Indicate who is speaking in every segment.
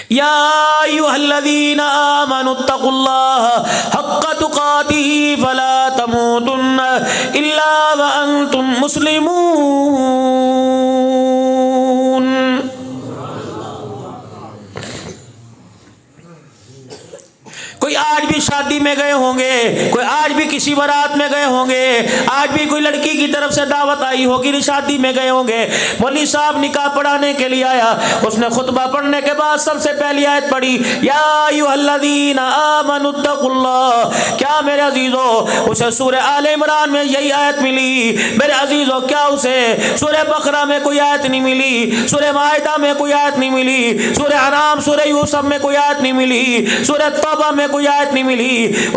Speaker 1: یا ایھا الذین آمنوا اتقوا اللہ حق تقاتہ فلا تموتن الا وانتم مسلمون۔ کوئی آج بھی شادی میں گئے ہوں گے، کوئی آج بھی کسی بارات میں گئے ہوں گے، آج بھی کوئی لڑکی کی طرف سے دعوت آئی ہوگی، شادی میں گئے ہوں گے، مولوی صاحب نکاح پڑھانے کے لیے آیا، اس نے خطبہ پڑھنے کے بعد سب سے پہلی آیت پڑھی یا ایھا الذین آمنوا اتقوا اللہ۔ کیا میرے عزیزو اسے سورہ آل عمران میں یہی آیت ملی؟ میرے عزیزو کیا اسے سورہ بقرہ میں کوئی آیت نہیں ملی؟ سورہ مائدہ میں کوئی آیت نہیں ملی؟ سورہ انعام، سورہ یوسف میں کوئی آیت نہیں ملی؟ سورہ توبہ میں کوئی آیت نہیں ملی؟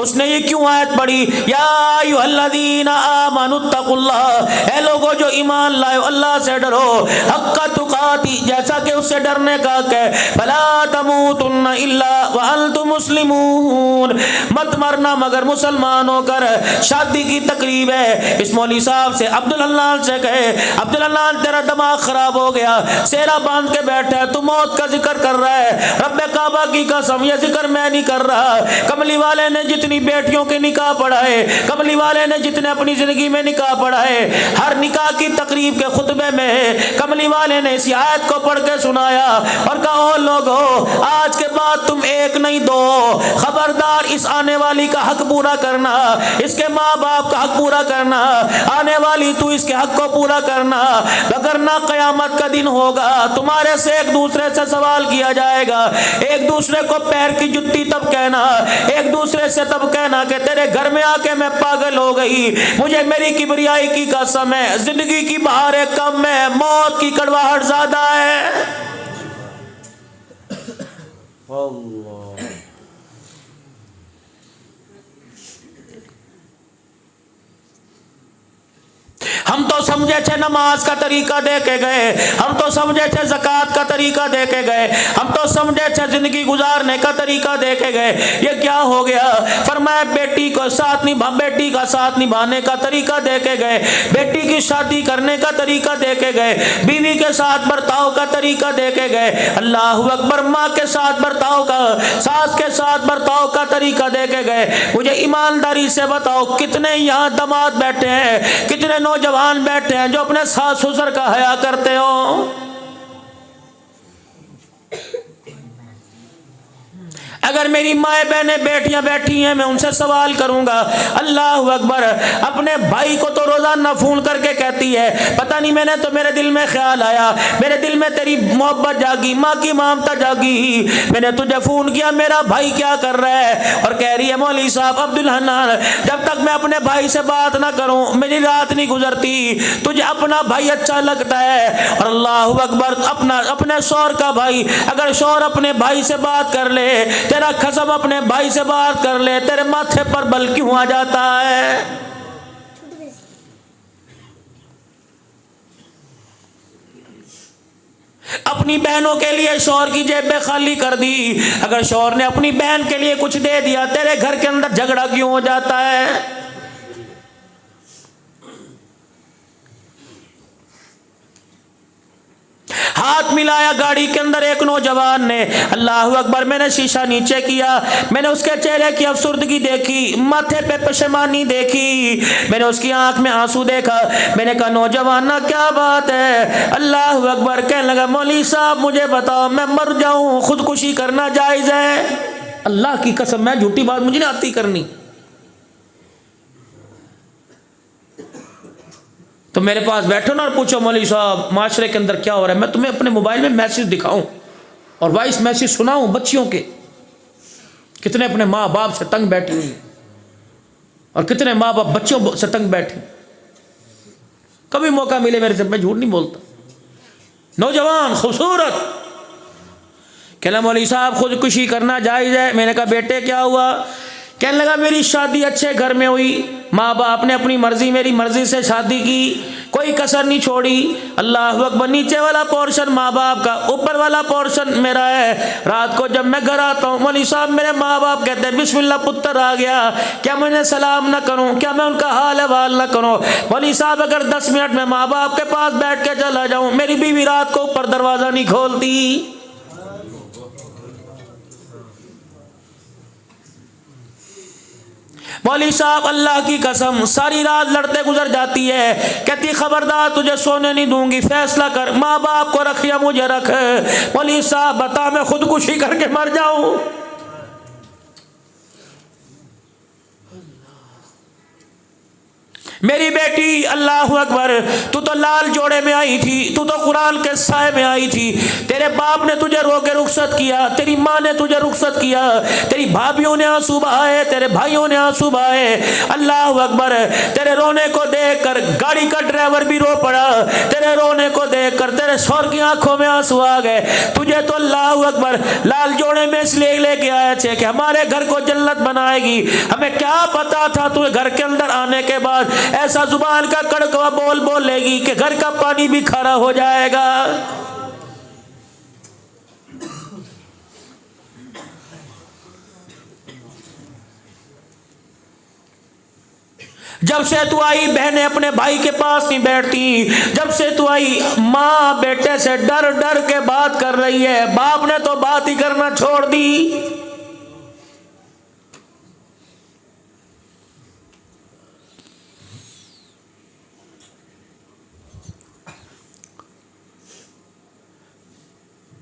Speaker 1: اس نے یہ کیوں آیت پڑھی یا ایھا الذین آمنوا اتقوا اللہ؟ اے لوگوں جو ایمان لائے اللہ سے ڈرو، حق تقاتی، جیسا کہ اس سے ڈرنے کا حق ہے، فلا تموتن الا وانتم مسلمون، مت مرنا مگر مسلمان ہو کر۔ شادی کی تقریب ہے، اس مولوی صاحب سے عبداللہ سے کہے عبداللہ تیرا دماغ خراب ہو گیا، سیرا باندھ کے بیٹھا ہے، تو موت کا ذکر کر رہا ہے، رب کعبہ کی قسم یہ ذکر میں نہیں کر رہا۔ کملی والے نے جتنی بیٹیوں کے نکاح پڑھائے، کملی والے نے جتنے اپنی زندگی میں نکاح پڑھائے، ہر نکاح کی تقریب کے خطبے میں کملی والے نے اس آیت کو پڑھ کے سنایا اور کہا او لوگو آج کے بعد تم ایک نہیں دو، خبردار اس آنے والی کا حق پورا کرنا، اس کے ماں باپ کا حق پورا کرنا، آنے والی تو اس کے حق کو پورا کرنا، وگرنہ قیامت کا دن ہوگا تمہارے سے ایک دوسرے سے سوال کیا جائے گا، ایک دوسرے کو پیر کی جتی تب کہنا، ایک دوسرے سے تب کہنا کہ تیرے گھر میں آ کے میں پاگل ہو گئی، مجھے میری کبریائی کی قسم ہے، زندگی کی بہاریں کم ہے، موت کی کڑواہٹ زیادہ ہے۔ اللہ ہم تو سمجھے تھے نماز کا طریقہ دے کے گئے، ہم تو سمجھے تھے زکوٰۃ کا طریقہ دے کے گئے، ہم تو سمجھے تھے زندگی گزارنے کا طریقہ دے کے گئے، یہ کیا ہو گیا؟ فرمایا بیٹی کا ساتھ نبھانے کا طریقہ دے کے گئے، بیٹی کی شادی کرنے کا طریقہ دے کے گئے، بیوی کے ساتھ برتاؤ کا طریقہ دے کے گئے، اللہ اکبر، ماں کے ساتھ برتاؤ کا، ساس کے ساتھ برتاؤ کا طریقہ دے کے گئے۔ مجھے ایمانداری سے بتاؤ کتنے یہاں داماد بیٹھے ہیں، کتنے نوجوان بیٹھے ہیں جو اپنے ساس سسر کا حیا کرتے ہو؟ اگر میری مائیں بہنیں بیٹیاں بیٹھی ہیں میں ان سے سوال کروں گا، اللہ اکبر، اپنے بھائی کو تو روزانہ فون کر کے کہتی ہے پتہ نہیں میں نے تو میرے دل میں خیال آیا، میرے دل میں تیری محبت جاگی، ماں کی ممتا جاگی، میں نے تجھے فون کیا میرا بھائی کیا کر رہا ہے، اور کہہ رہی ہے مولوی صاحب عبدالحنان جب تک میں اپنے بھائی سے بات نہ کروں میری رات نہیں گزرتی، تجھے اپنا بھائی اچھا لگتا ہے، اور اللہ اکبر اپنے شوہر کا بھائی، اگر شوہر اپنے بھائی سے بات کر لے، تیرا خصم اپنے بھائی سے بات کر لے، تیرے ماتھے پر بل کیوں آ جاتا ہے؟ اپنی بہنوں کے لیے شوہر کی جیبیں خالی کر دی، اگر شوہر نے اپنی بہن کے لیے کچھ دے دیا تیرے گھر کے اندر جھگڑا کیوں ہو جاتا ہے؟ ہاتھ ملایا گاڑی کے اندر ایک نوجوان نے، اللہ اکبر، میں نے شیشہ نیچے کیا، میں نے اس کے چہرے کی افسردگی دیکھی، ماتھے پہ پشیمانی دیکھی، میں نے اس کی آنکھ میں آنسو دیکھا، میں نے کہا نوجوان کیا بات ہے؟ اللہ اکبر، کہنے لگا مولوی صاحب مجھے بتاؤ میں مر جاؤں خودکشی کرنا جائز ہے؟ اللہ کی قسم میں جھوٹی بات مجھے نہیں آتی کرنی، تو میرے پاس بیٹھو نا اور پوچھو مولوی صاحب معاشرے کے اندر کیا ہو رہا ہے، میں تمہیں اپنے موبائل میں میسج دکھاؤں اور وائس میسج سناؤں بچیوں کے، کتنے اپنے ماں باپ سے تنگ بیٹھی ہوئی اور کتنے ماں باپ بچوں سے تنگ بیٹھے، کبھی موقع ملے میرے سے، میں جھوٹ نہیں بولتا، نوجوان خوبصورت، کہنا مولوی صاحب خودکشی کرنا جائز ہے؟ میں نے کہا بیٹے کیا ہوا؟ کہنے لگا میری شادی اچھے گھر میں ہوئی، ماں باپ نے اپنی مرضی میری مرضی سے شادی کی، کوئی کسر نہیں چھوڑی. اللہ اکبر. نیچے والا پورشن ماں باپ کا, اوپر والا پورشن میرا ہے. رات کو جب میں گھر آتا ہوں مولوی صاحب میرے ماں باپ کہتے ہیں بسم اللہ پتر آ گیا, کیا میں انہیں سلام نہ کروں, کیا میں ان کا حال احوال نہ کروں. مولوی صاحب اگر 10 منٹ میں ماں باپ کے پاس بیٹھ کے چلا جاؤں, میری بیوی رات کو اوپر دروازہ نہیں کھولتی. مولوی صاحب اللہ کی قسم ساری رات لڑتے گزر جاتی ہے, کہتی خبردار تجھے سونے نہیں دوں گی, فیصلہ کر ماں باپ کو رکھ یا مجھے رکھ. مولوی صاحب بتا میں خودکشی کر کے مر جاؤں. میری بیٹی اللہ اکبر, تو لال جوڑے میں آئی تھی, تو قرآن کے سائے میں آئی تھی, تیرے باپ نے تجھے رو کے رخصت کیا, تیری ماں نے تجھے رخصت کیا, تیری بھابھیوں نے آنسو بہائے, تیرے بھائیوں نے آنسو بہائے. اللہ اکبر. تیرے رونے کو دیکھ کر گاڑی کا ڈرائیور بھی رو پڑا, تیرے رونے کو دیکھ کر تیرے شوہر کی آنکھوں میں آنسو آ گئے. تجھے تو اللہ اکبر لال جوڑے میں اس لیے لے کے آئے تھے کہ ہمارے گھر کو جنت بنائے گی. ہمیں کیا پتا تھا تجھے گھر کے اندر آنے کے بعد ایسا زبان کا کڑکوا بول لے گی کہ گھر کا پانی بھی کھارا ہو جائے گا. جب سے تو آئی بہنیں اپنے بھائی کے پاس نہیں بیٹھتی, جب سے تو آئی ماں بیٹے سے ڈر ڈر کے بات کر رہی ہے, باپ نے تو بات ہی کرنا چھوڑ دی.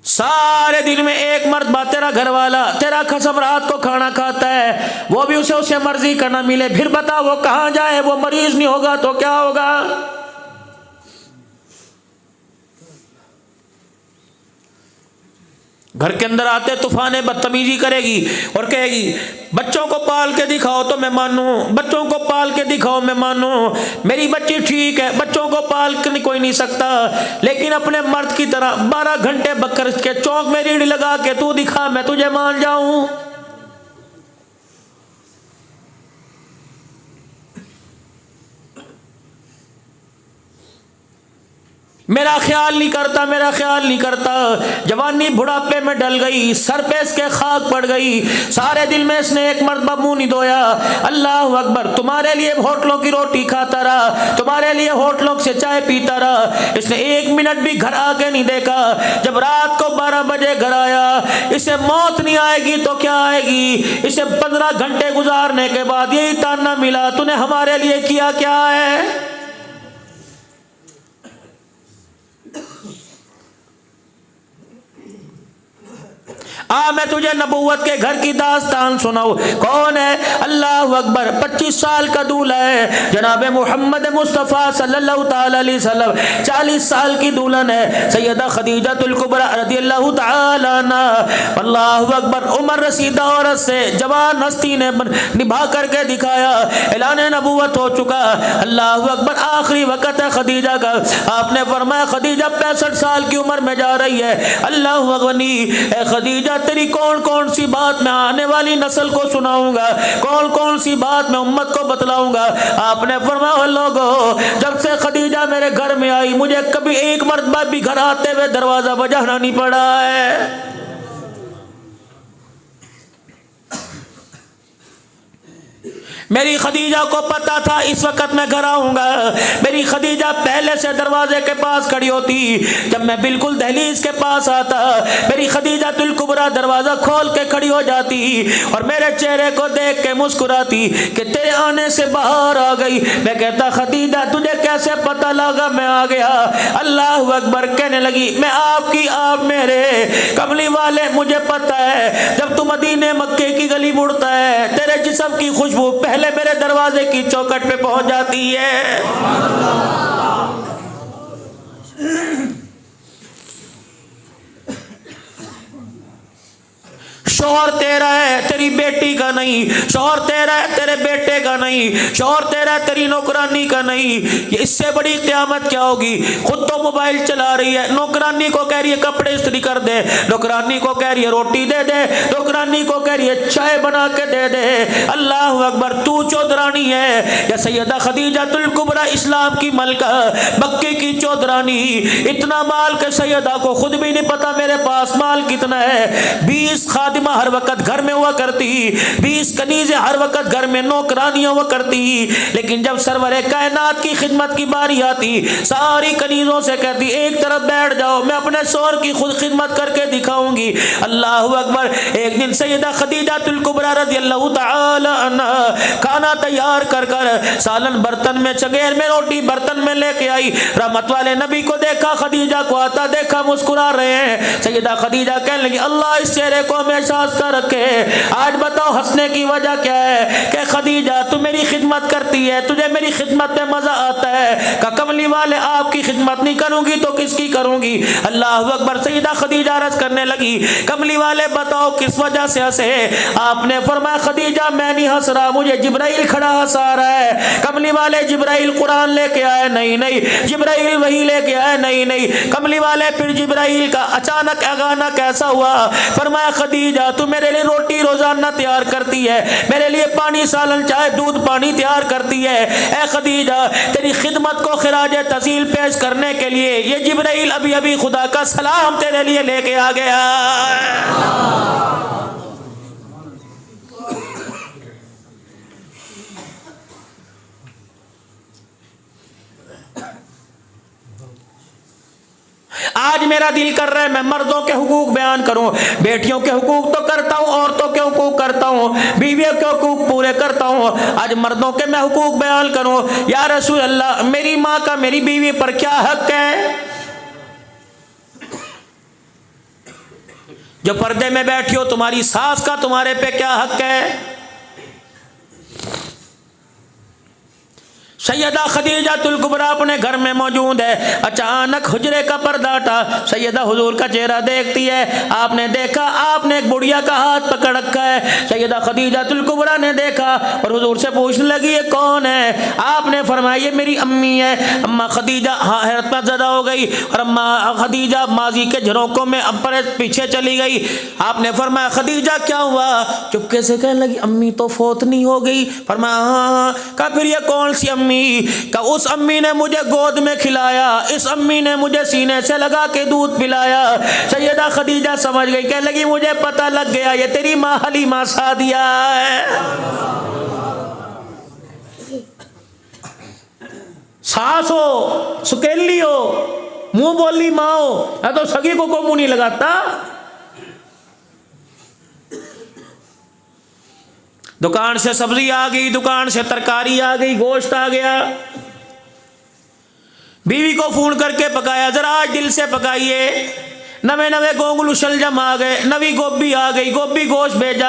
Speaker 1: سارے دن میں ایک مرتبہ تیرا گھر والا تیرا قسم رات کو کھانا کھاتا ہے, وہ بھی اسے مرضی کا نہ ملے. پھر بتا وہ کہاں جائے, وہ مریض نہیں ہوگا تو کیا ہوگا. گھر کے اندر آتے طوفانے بدتمیزی کرے گی اور کہے گی بچوں کو پال کے دکھاؤ تو میں مانوں, بچوں کو پال کے دکھاؤ میں مانوں. میری بچی ٹھیک ہے, بچوں کو پال کے کوئی نہیں سکتا, لیکن اپنے مرد کی طرح 12 گھنٹے بکر کے چوک میں ریڑھ لگا کے تو دکھا, میں تجھے مان جاؤں. میرا خیال نہیں کرتا, میرا خیال نہیں کرتا. جوانی بڑھاپے میں ڈل گئی, سر پہ اس کے خاک پڑ گئی, سارے دل میں اس نے ایک مرتبہ منہ نہیں دھویا. اللہ اکبر. تمہارے لیے ہوٹلوں کی روٹی کھاتا رہا, تمہارے لیے ہوٹلوں سے چائے پیتا رہا, اس نے 1 منٹ بھی گھر آ کے نہیں دیکھا. جب رات کو 12 بجے گھر آیا, اسے موت نہیں آئے گی تو کیا آئے گی, اسے 15 گھنٹے گزارنے کے بعد یہی تانا ملا تو نے ہمارے لیے کیا کیا ہے. میں تجھے نبوت کے گھر کی داستان سناؤں. کون ہے؟ اللہ اکبر. 25 سال کا دولہ ہے جناب محمد مصطفیٰ صلی اللہ تعالی علیہ وسلم. 40 سال کی دلہن ہے سیدہ خدیجہ الکبریٰ رضی اللہ تعالی عنہ. اللہ اکبر. عمر رسیدہ عورت سے جوان ہستی نے نبھا کر کے دکھایا, اعلان نبوت ہو چکا. اللہ اکبر. آخری وقت ہے خدیجہ کا. آپ نے فرمایا خدیجہ 65 سال کی عمر میں جا رہی ہے. اللہ اکبر. اے خدیجہ تیری کون کون سی بات میں آنے والی نسل کو سناؤں گا, کون کون سی بات میں امت کو بتلاؤں گا. آپ نے فرمایا لوگو, جب سے خدیجہ میرے گھر میں آئی مجھے کبھی ایک مرتبہ بھی گھر آتے ہوئے دروازہ بجانا نہیں پڑا ہے. میری خدیجہ کو پتا تھا اس وقت میں گھر آؤں گا. میری خدیجہ پہلے سے دروازے کے پاس کھڑی ہوتی, جب میں بالکل دہلیز کے پاس آتا میری خدیجہ الکبریٰ دروازہ کھول کے کھڑی ہو جاتی اور میرے چہرے کو دیکھ کے مسکراتی کہ تیرے آنے سے باہر آ گئی. میں کہتا خدیجہ تجھے کیسے پتا لگا میں آ گیا. اللہ اکبر. کہنے لگی میں آپ کی آپ میرے کملی والے, مجھے پتا ہے جب تو مدینے مکے کی گلی مڑتا ہے تیرے جسم کی خوشبو پہلے میرے دروازے کی چوکھٹ پہ پہنچ جاتی ہے. شوہر تیرا ہے تیری بیٹی کا نہیں, شوہر تیرا ہے تیرے بیٹے کا نہیں, شوہر تیرا رہا تیری نوکرانی کا نہیں. یہ اس سے بڑی قیامت کیا ہوگی؟ خود تو موبائل چلا رہی ہے, نوکرانی کو کہہ رہی ہے کپڑے استری کر دے, نوکرانی کو کہہ رہی ہے روٹی دے دے, نوکرانی کو کہہ رہی ہے چائے بنا کے دے دے. اللہ اکبر, تو چودرانی ہے یا سیدہ خدیجہ الکبریٰ اسلام کی ملکہ, مکے کی چودرانی, اتنا مال کہ سیدہ کو خود بھی نہیں پتا میرے پاس مال کتنا ہے. 20 خادمہ ہر وقت گھر میں ہوا کرتی, 20 کنیزیں ہر وقت گھر میں نوکرانیاں ہوا کرتی, لیکن جب سرور کائنات کی خدمت کی باری آتی ساری کنیزوں سے کہتی ایک طرف بیٹھ جاؤ, میں اپنے شوہر کی خود خدمت کر کے دکھاؤں گی. اللہ اکبر. ایک دن سیدہ خدیجہ الکبریٰ رضی اللہ تعالی عنہا کھانا تیار کر کر سالن برتن میں, چنگیل میں روٹی برتن میں لے کے آئی. رحمت والے نبی کو دیکھا, خدیجہ کو آتا دیکھا, مسکرا رہے ہیں. سیدہ خدیجہ کہنے لگی اللہ اس چہرے کو ہمیشہ ہنستا رکھے, آج بتاؤ ہنسنے کی وجہ کیا ہے؟ کہ خدیجہ تو میری خدمت کرتی ہے, تجھے میری خدمت میں مزہ آتا ہے. کہ کملی والے آپ کی خدمت نہیں کروں گی تو کس کی کروں گی؟ اللہ اکبر. سیدہ خدیجہ عرض کرنے لگی کملی والے بتاؤ کس وجہ سے ہنسے؟ آپ نے فرمایا خدیجہ میں نہیں ہنس رہا, مجھے جبرائیل کھڑا ہنسا رہا ہے. کملی والے جبرائیل قرآن لے کے آئے؟ نہیں نہیں. جبرائیل وحی لے کے آئے؟ نہیں نہیں. کملی والے پھر جبرائیل کا اچانک آنا کیسا ہوا؟ فرمایا خدیجہ تو میرے لیے روٹی روزانہ تیار کرتی ہے, میرے لیے پانی سالن چائے دودھ پانی تیار کرتی ہے. اے خدیجہ تیری خدمت کو خراج تحسین پیش کرنے کے لیے یہ جبرائیل ابھی ابھی خدا کا سلام تیرے لیے لے کے آ گیا. آج میرا دل کر رہا ہے میں مردوں کے حقوق بیان کروں, بیٹیوں کے حقوق تو کرتا ہوں, عورتوں کے حقوق کرتا ہوں, بیویوں کے حقوق پورے کرتا ہوں, آج مردوں کے میں حقوق بیان کروں. یا رسول اللہ میری ماں کا میری بیوی پر کیا حق ہے؟ جو پردے میں بیٹھی ہو تمہاری ساس کا تمہارے پہ کیا حق ہے؟ سیدہ خدیجہ الکبریٰ اپنے گھر میں موجود ہے, اچانک حجرے کا پردہ ہٹا, سیدہ حضور کا چہرہ دیکھتی ہے. آپ نے دیکھا آپ نے ایک بڑھیا کا ہاتھ پکڑ رکھا ہے. سیدہ خدیجہ الکبریٰ نے دیکھا اور حضور سے پوچھنے لگی یہ کون ہے؟ آپ نے فرمایا یہ میری امی ہے. اما خدیجہ حیرت میں زدہ ہو گئی اور اما خدیجہ ماضی کے جھروکوں میں پیچھے چلی گئی. آپ نے فرمایا خدیجہ کیا ہوا؟ چپکے سے کہنے لگی امی تو فوت نہیں ہو گئی. فرمایا ہاں. کہا پھر یہ کون سی امی؟ کہ اس امی نے مجھے گود میں کھلایا, اس امی نے مجھے سینے سے لگا کے دودھ پلایا. سیدہ خدیجہ سمجھ گئی, کہنے لگی مجھے پتہ لگ گیا یہ تیری ماں حلیمہ سعدیہ ہے. ساس ہو, سکیلی ہو, منہ بولی ماں ہو, تو سگی کو منہ نہیں لگاتا. دکان سے سبزی آ گئی, دکان سے ترکاری آ گئی, گوشت آ گیا, بیوی کو فون کر کے پکایا ذرا آج دل سے پکائیے. نوے گونگلو شلجم آ گئے, نوی گوبھی آ گئی, گوبھی گوشت بھیجا.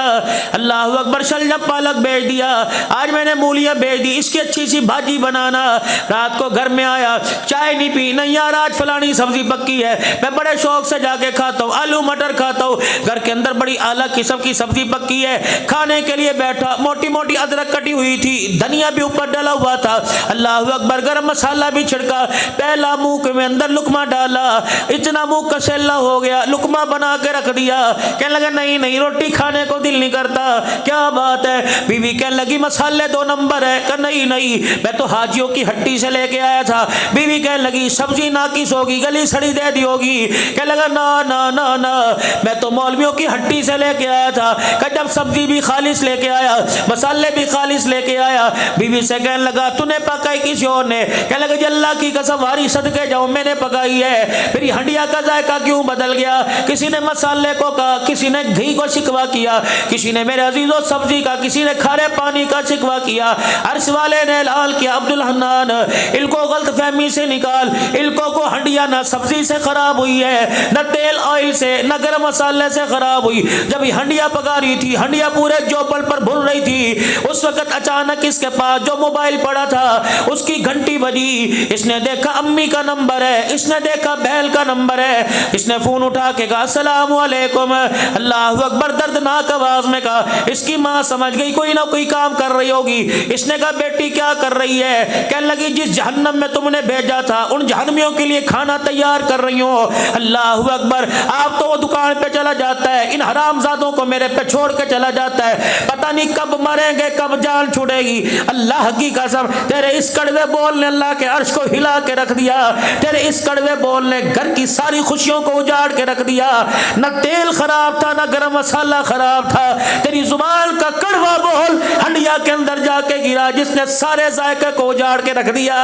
Speaker 1: اللہ اکبر. شلجم پالک بھیج دیا, آج میں نے مولیاں بھیج دی, اس کی اچھی سی بھاجی بنانا. رات کو گھر میں آیا, چائے نہیں پی, نہیں یار آج فلانی سبزی پکی ہے, میں بڑے شوق سے جا کے کھاتا ہوں, آلو مٹر کھاتا ہوں. گھر کے اندر بڑی اعلیٰ قسم کی سبزی پکی ہے, کھانے کے لیے بیٹھا, موٹی موٹی ادرک کٹی ہوئی تھی, دھنیا بھی اوپر ڈلا ہوا تھا. اللہ اکبر. گرم مسالہ بھی چھڑکا, پہلا منہ میں اندر لقمہ ڈالا, اتنا منہ کسیلا ہو گیا, لقمہ بنا کے رکھ دیا. کہنے لگا نہیں نہیں روٹی کھانے کو دل نہیں کرتا. کیا بات ہے؟ بیوی کہنے لگی مسالے 2 نمبر ہے. کہ نہیں نہیں میں تو حاجیوں کی ہٹی سے لے کے آیا تھا. بیوی کہنے لگی سبزی ناقص ہوگی, گلی سڑی دے دی ہوگی. کہنے لگا نا نا نا نا میں تو مولویوں کی ہٹی سے لے کے آیا تھا. کہ جب سبزی بھی خالص لے کے آیا, مسالے بھی خالص لے کے آیا. بیوی سے کہنے لگا تو نے پکائی کسی اور نے؟ کہنے لگا جی اللہ کی قسم واری صدقے جاؤں میں نے پکائی ہے. پھر ہنڈیا کا ذائقہ کیوں بدل گیا؟ کسی نے مسالے کو کہا, کسی نے گھی کو شکوا کیا, کسی نے میرے عزیزوں سبزی کا, کسی نے کھارے پانی کا شکوا کیا. عرش والے نے اعلان کیا عبدالحنان ان کو غلط فہمی سے نکال, ان کو ہنڈیا نہ سبزی سے خراب ہوئی ہے, نہ تیل آئل سے, نہ گرم مسالے سے خراب ہوئی. جب یہ ہنڈیا پکا رہی تھی, ہنڈیا پورے جوپل پر بھن رہی تھی, اس وقت اچانک اس کے پاس جو موبائل پڑا تھا اس کی گھنٹی بجی. اس نے دیکھا امی کا نمبر ہے, اس نے دیکھا بہل کا نمبر ہے, اس نے فون اٹھا کے کہا السلام علیکم، اللہ اکبر، دردناک آواز میں کہا۔ اس کی ماں سمجھ گئی کوئی نہ کوئی کام کر رہی ہوگی۔ اس نے کہا بیٹی کیا کر رہی ہے؟ کہنے لگی جس جہنم میں تم نے بھیجا تھا ان جہنمیوں کے لیے کھانا تیار کر رہی ہوں۔ اللہ اکبر، آپ تو وہ دکان پہ چلا جاتا ہے، ان حرام زادوں کو میرے پہ چھوڑ کے چلا جاتا ہے، پتہ نہیں کب مریں گے کب جان چھوڑے گی۔ اللہ کی قسم تیرے اس کڑوے بول نے اللہ کے عرش کو ہلا کے رکھ دیا، تیرے اس کڑوے بول نے گھر کی ساری خوشیوں کو اجاڑ کے رکھ دیا۔ نہ تیل خراب تھا نہ گرم مسالہ خراب تھا، تیری زبان کا کڑوا بول ہنڈیا کے اندر جا کے گرا جس نے سارے ذائقے کو اجاڑ کے رکھ دیا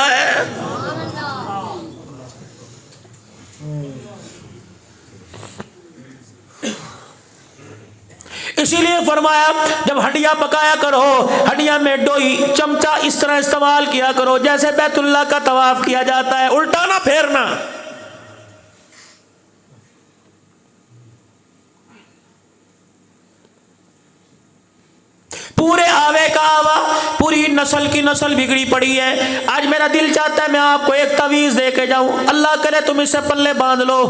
Speaker 1: ہے۔ اسی لیے فرمایا جب ہڈیاں پکایا کرو، ہڈیاں میں ڈوئی چمچہ اس طرح استعمال کیا کرو جیسے بیت اللہ کا طواف کیا جاتا ہے، الٹا نہ پھیرنا۔ پورے آوے کا آوا، پوری نسل کی نسل بگڑی پڑی ہے۔ آج میرا دل چاہتا ہے میں آپ کو ایک تعویذ دے کے جاؤں، اللہ کرے تم اسے پلے باندھ لو،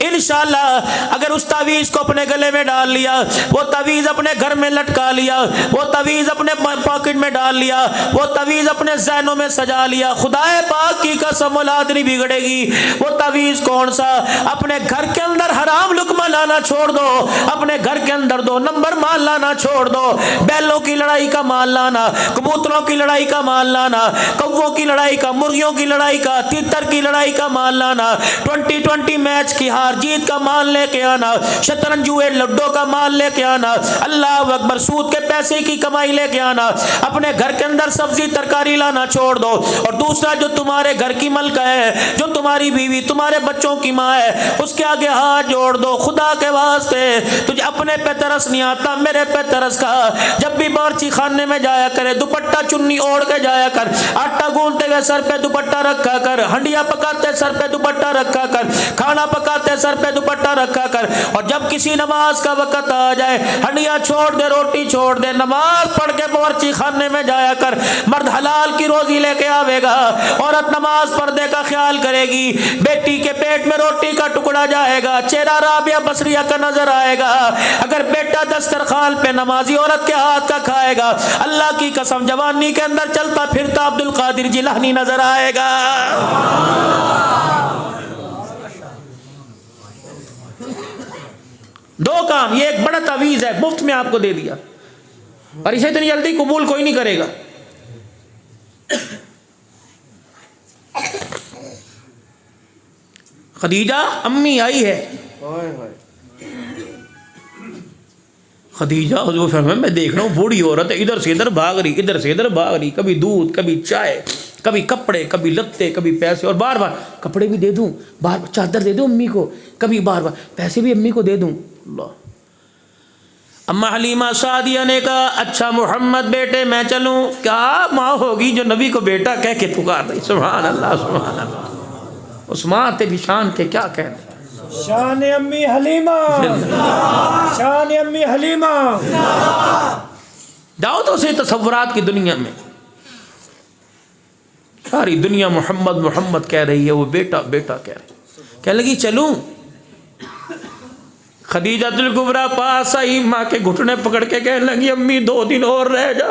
Speaker 1: انشاءاللہ اگر اس تعویذ کو اپنے گلے میں ڈال لیا، وہ تعویذ اپنے گھر میں لٹکا لیا، وہ تعویذ اپنے پاکٹ میں ڈال لیا، وہ تعویذ اپنے ذہنوں میں سجا لیا، خدائے پاک کی قسم اولاد نہیں بگڑے گی۔ وہ تعویذ کون سا؟ اپنے گھر کے اندر حرام لقمہ لانا چھوڑ دو، اپنے گھر کے اندر 2 نمبر مال لانا چھوڑ دو، بیلوں کی لڑائی کا مال لانا، کبوتروں کی لڑائی کا مال لانا، کووں کی لڑائی کا، مرغیوں کی لڑائی کا، تیتر کی لڑائی کا مال لانا، 20 میچ کی ہار جیت کا مال لے کے آنا، شطرنج جوئے لڈو کا مال لے کے آنا، اللہ اکبر، سود کے پیسے کی کمائی لے کے آنا، اپنے گھر کے اندر سبزی ترکاری لانا چھوڑ دو۔ اور دوسرا جو تمہارے گھر کی ملکہ ہے، جو تمہاری بیوی تمہارے بچوں کی ماں ہے، اس کے آگے ہاتھ جوڑ دو، خدا کے واسطے تجھے اپنے پہ ترس نہیں آتا میرے پہ ترس کھا۔ جب بھی باورچی خانے میں جایا کرے دوپٹہ چنی اوڑھ کے جایا کر، آٹا گوندتے ہوئے سر پہ دوپٹہ رکھا کر، ہنڈیا پکاتے سر پہ دوپٹہ رکھا کر، کھانا پکاتے سر پہ دوپٹہ رکھا کر، اور جب کسی نماز کا وقت آ جائے ہنڈیا چھوڑ دے، روٹی چھوڑ دے، نماز پڑھ کے باورچی خانے میں جایا کر۔ مرد حلال کی روزی لے کے آوے گا، عورت نماز پردے کا خیال کرے گی، بیٹی کے پیٹ میں روٹی کا ٹکڑا جائے گا، چہرہ رابعہ بصریہ کا نظر آئے گا۔ اگر بیٹا دسترخوان پہ نمازی عورت کے ہاتھ کا کھائے گا، اللہ کی قسم جوانی کے اندر چلتا پھرتا عبد القادر جیلانی نظر آئے گا۔ دو کام، یہ ایک بڑا تعویذ ہے، مفت میں آپ کو دے دیا، اور اسے اتنی جلدی قبول کوئی نہیں کرے گا۔ خدیجہ امی آئی ہے، خدیجہ حضور فرمایا میں دیکھ رہا ہوں بوڑھی عورت ہے، ادھر سے ادھر بھاگ رہی، ادھر سے ادھر بھاگ رہی، کبھی دودھ، کبھی چائے، کبھی کپڑے، کبھی لتے، کبھی پیسے، اور بار بار کپڑے بھی دے دوں، بار بار چادر دے دوں امی کو، کبھی بار بار پیسے بھی امی کو دے دوں۔ اللہ، اما حلیمہ سعدیہ نے کہا اچھا محمد بیٹے میں چلوں؟ کیا ماں ہوگی جو نبی کو بیٹا کہہ کے پکار رہی؟ سبحان اللہ سبحان اللہ، اس ماں تیری شان کے کیا کہنے،
Speaker 2: شان امی حلیمہ، شان امی حلیمہ۔
Speaker 1: جاؤ تو اسے تصورات کی دنیا میں، ساری دنیا محمد محمد کہہ رہی ہے، وہ بیٹا بیٹا کہہ رہی، کہنے لگی چلوں؟ خدیجۃ الکبریٰ پاس آئی، ماں کے گھٹنے پکڑ کے کہنے لگی امی 2 دن اور رہ جا،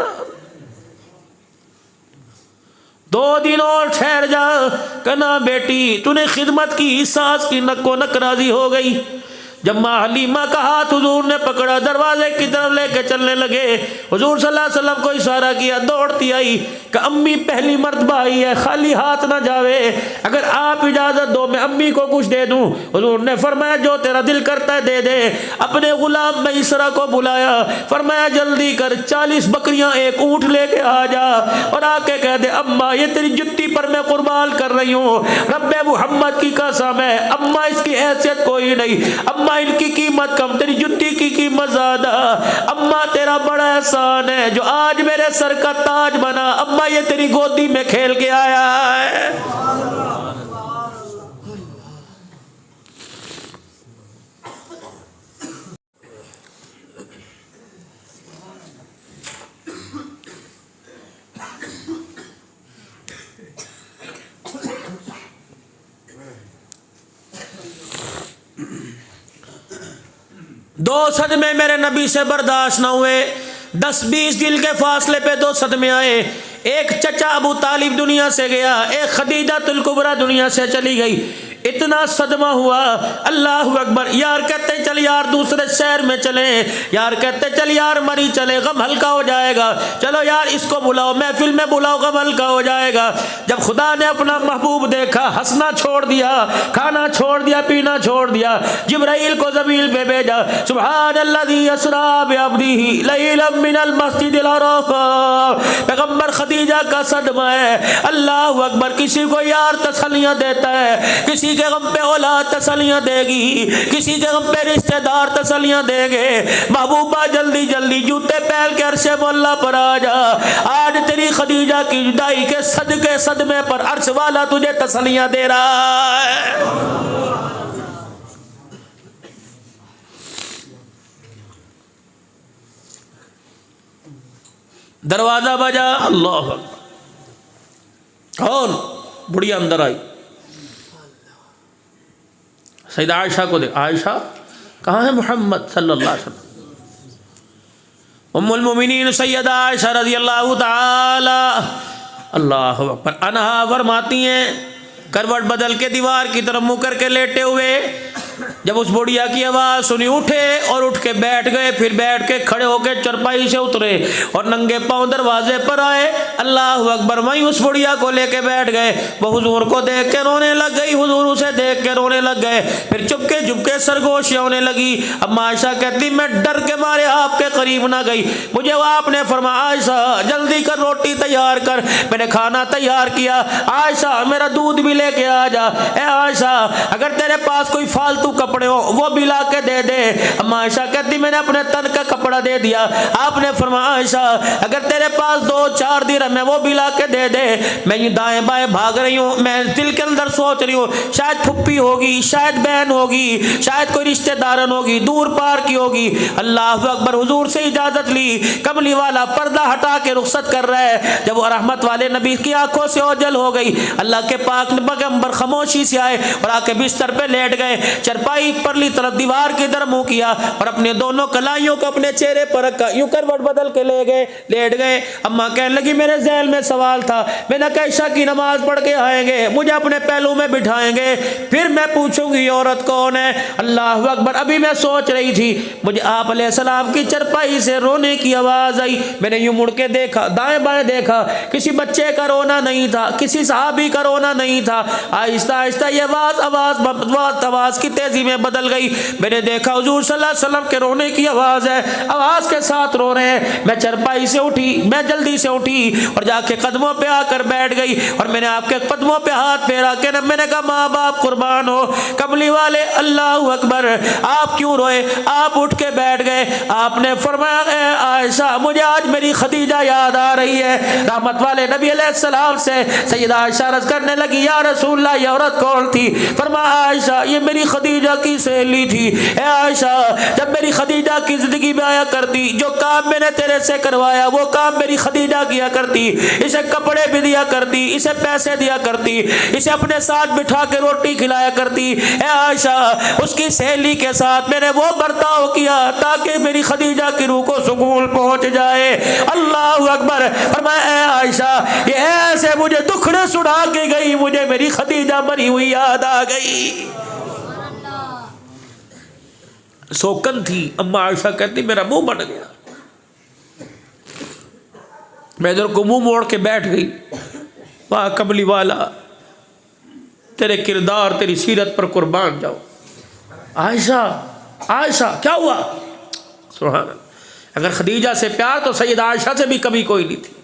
Speaker 1: 2 دن اور ٹھہر جا۔ کہنا بیٹی تو نے خدمت کی، ساس کی نک و نک راضی ہو گئی۔ جب ماں حلیمہ کا ہاتھ حضور نے پکڑا، دروازے کی طرف لے کے چلنے لگے، حضور صلی اللہ علیہ وسلم کو اشارہ کیا، دوڑتی آئی کہ امی پہلی مرتبہ آئی ہے، خالی ہاتھ نہ جاوے، اگر آپ اجازت دو میں امی کو کچھ دے دوں۔ حضور نے فرمایا جو تیرا دل کرتا ہے دے دے۔ اپنے غلام میسرہ کو بلایا، فرمایا جلدی کر 40 بکریاں 1 اونٹ لے کے آ جا، اور آ کے کہہ دے اماں یہ تیری جتی پر میں قربان کر رہی ہوں، رب محمد کی قسم ہے اماں اس کی حیثیت کوئی نہیں، اماں ان کی قیمت کم، تیری جتی کی قیمت زیادہ، اماں تیرا بڑا احسان ہے جو آج میرے سر کا تاج بنا، اماں یہ تیری گودی میں کھیل کے آیا ہے۔ 2 صدمے میرے نبی سے برداشت نہ ہوئے، 10-20 دن کے فاصلے پہ 2 صدمے آئے۔ ایک چچا ابو طالب دنیا سے گیا، ایک خدیجہ الکبریٰ دنیا سے چلی گئی۔ اتنا صدمہ ہوا، اللہ اکبر۔ یار کہتے چل یار دوسرے شہر میں چلیں، یار کہتے چل یار مری چلے، غم ہلکا ہو جائے گا، چلو یار اس کو بلاؤ، محفل میں بلاؤ، غم ہلکا ہو جائے گا۔ جب خدا نے اپنا محبوب دیکھا، ہنسنا چھوڑ دیا، کھانا چھوڑ دیا، پینا چھوڑ دیا، جبرائیل کو زمین پہ بھیجا۔ سبحان الذی اسریٰ بعبدہ لیلا من المسجد الحرام۔ پیغمبر خدیجہ کا صدمہ ہے، اللہ اکبر۔ کسی کو یار تسلیاں دیتا ہے، کسی کے غم پہ اولاد تسلیاں دے گی، کسی کے غم پہ رشتہ دار تسلیاں دے گے۔ محبوبہ جلدی جلدی جوتے پہن کے عرش مولا پر آ جا، آج تیری خدیجہ کی جدائی کے صدقے صدمے پر عرش والا تجھے تسلیاں دے رہا ہے۔ دروازہ بجا، اللہ اکبر۔ کون؟ بڑھیا اندر آئی، سیدہ عائشہ کو دیکھ، عائشہ کہاں ہے محمد صلی اللہ علیہ وسلم؟ ام المومنین سیدہ عائشہ رضی اللہ تعالی اللہ اکبر عنہا فرماتی ہیں، کروٹ بدل کے دیوار کی طرف منہ کر کے لیٹے ہوئے جب اس بڑھیا کی آواز سنی، اٹھے اور اٹھ کے بیٹھ گئے، پھر بیٹھ کے کھڑے ہو کے چرپائی سے اترے اور ننگے پاؤں دروازے پر آئے، اللہ اکبر۔ وہیں اس بڑھیا کو لے کے بیٹھ گئے، وہ حضور کو دیکھ کے رونے لگ گئی، حضور اسے دیکھ کے رونے لگ گئے، پھر چپکے سرگوشیاں ہونے لگی۔ اب عائشہ کہتی میں ڈر کے مارے آپ کے قریب نہ گئی، مجھے آپ نے فرمایا عائشہ جلدی کر، روٹی تیار کر، میں نے کھانا تیار کیا، عائشہ میرا دودھ بھی لے کے آ جا، اے عائشہ اگر تیرے پاس کوئی فالتو کپڑے ہو وہ بھی لا کے دے دے۔ اما عائشہ کہتی میں نے اپنے تن کا کپڑا دے دیا، آپ نے فرمایا عائشہ اگر تیرے پاس 2-4 درہم ہے وہ بھی لا کے دے دے۔ میں یہ دائیں بائیں بھاگ رہی ہوں، میں دل کے اندر سوچ رہی ہوں شاید پھپھی ہوگی، شاید بہن ہوگی، شاید کوئی رشتہ دارن ہوگی، دور پار کی ہوگی۔ اللہ اکبر۔ حضور سے اجازت لی، کملی والا پردہ ہٹا کے رخصت کر رہا ہے۔ جب وہ رحمت والے نبی کی آنکھوں سے اوجھل ہو گئی، اللہ کے پاک پیغمبر خاموشی سے آئے اور آ کے بستر پہ لیٹ گئے، چرپائی پرلی طرف دیوار کی طرف منہ کیا اور اپنے دونوں کلائیوں کو اپنے چہرے پر رکھا، یوں کروٹ بدل کے لے گئے، لیٹ گئے۔ اماں کہنے لگی میرے ذہن میں سوال تھا، میں نے کہا عشاء کی نماز پڑھ کے آئیں گے، مجھے اپنے پہلو میں بٹھائیں گے، پھر میں پوچھوں گی عورت کون ہے۔ اللہ اکبر۔ ابھی میں سوچ رہی تھی، مجھے آپ علیہ السلام کی چرپائی سے رونے کی آواز آئی، میں نے یوں مڑ کے دیکھا، دائیں بائیں دیکھا، کسی بچے کا رونا نہیں تھا، کسی صحابی کا رونا نہیں تھا۔ آہستہ آہستہ یہ آواز کی تیزی میں بدل گئی، میں نے دیکھا حضور صلی اللہ علیہ وسلم کے رونے کی آواز ہے، آواز کے ساتھ رو رہے ہیں۔ میں چرپائی سے اٹھی، میں جلدی سے اٹھی اور جا کے قدموں پہ آ کر بیٹھ گئی اور میں نے آپ کے قدموں پہ ہاتھ پھیرا کے میں نے کہا ماں باپ قربان ہو، کملی والے اللہ اکبر آپ کیوں روئے؟ آپ اٹھ کے بیٹھ گئے، آپ نے فرمایا اے عائشہ مجھے آج میری خدیجہ یاد آ رہی ہے۔ رحمت والے نبی علیہ السلام سے سیدہ عائشہ عرض کرنے لگی یا رسول اللہ یہ عورت کون تھی؟ فرمایا عائشہ یہ میری خدیجہ کی سہیلی تھی۔ اے عائشہ جب میری خدیجہ کی زندگی میں آیا کرتی، جو کام میں نے تیرے سے کروایا وہ کام میری خدیجہ کیا کرتی، اسے کپڑے بھی دیا کرتی، اسے پیسے دیا کرتی، اسے اپنے ساتھ بٹھا کے روٹی کھلایا کرتی۔ اے عائشہ اس کی سہیلی کے ساتھ میں نے وہ برتاؤ کیا تاکہ میری خدیجہ کی روح کو سکون پہنچ جائے۔ اللہ اکبر۔ فرمایا اے عائشہ یہ ایسے مجھے دکھڑے سنا کے گئی، مجھے میری خدیجہ مری ہوئی یاد آ گئی۔ سوکن تھی۔ اما عائشہ کہتی میرا منہ بن گیا، میں ادھر کو منہ موڑ کے بیٹھ گئی۔ واہ کملی والا تیرے کردار تیری سیرت پر قربان جاؤ۔ عائشہ عائشہ کیا ہوا؟ سبحان اللہ۔ اگر خدیجہ سے پیار تو سیدہ عائشہ سے بھی کمی کوئی نہیں تھی۔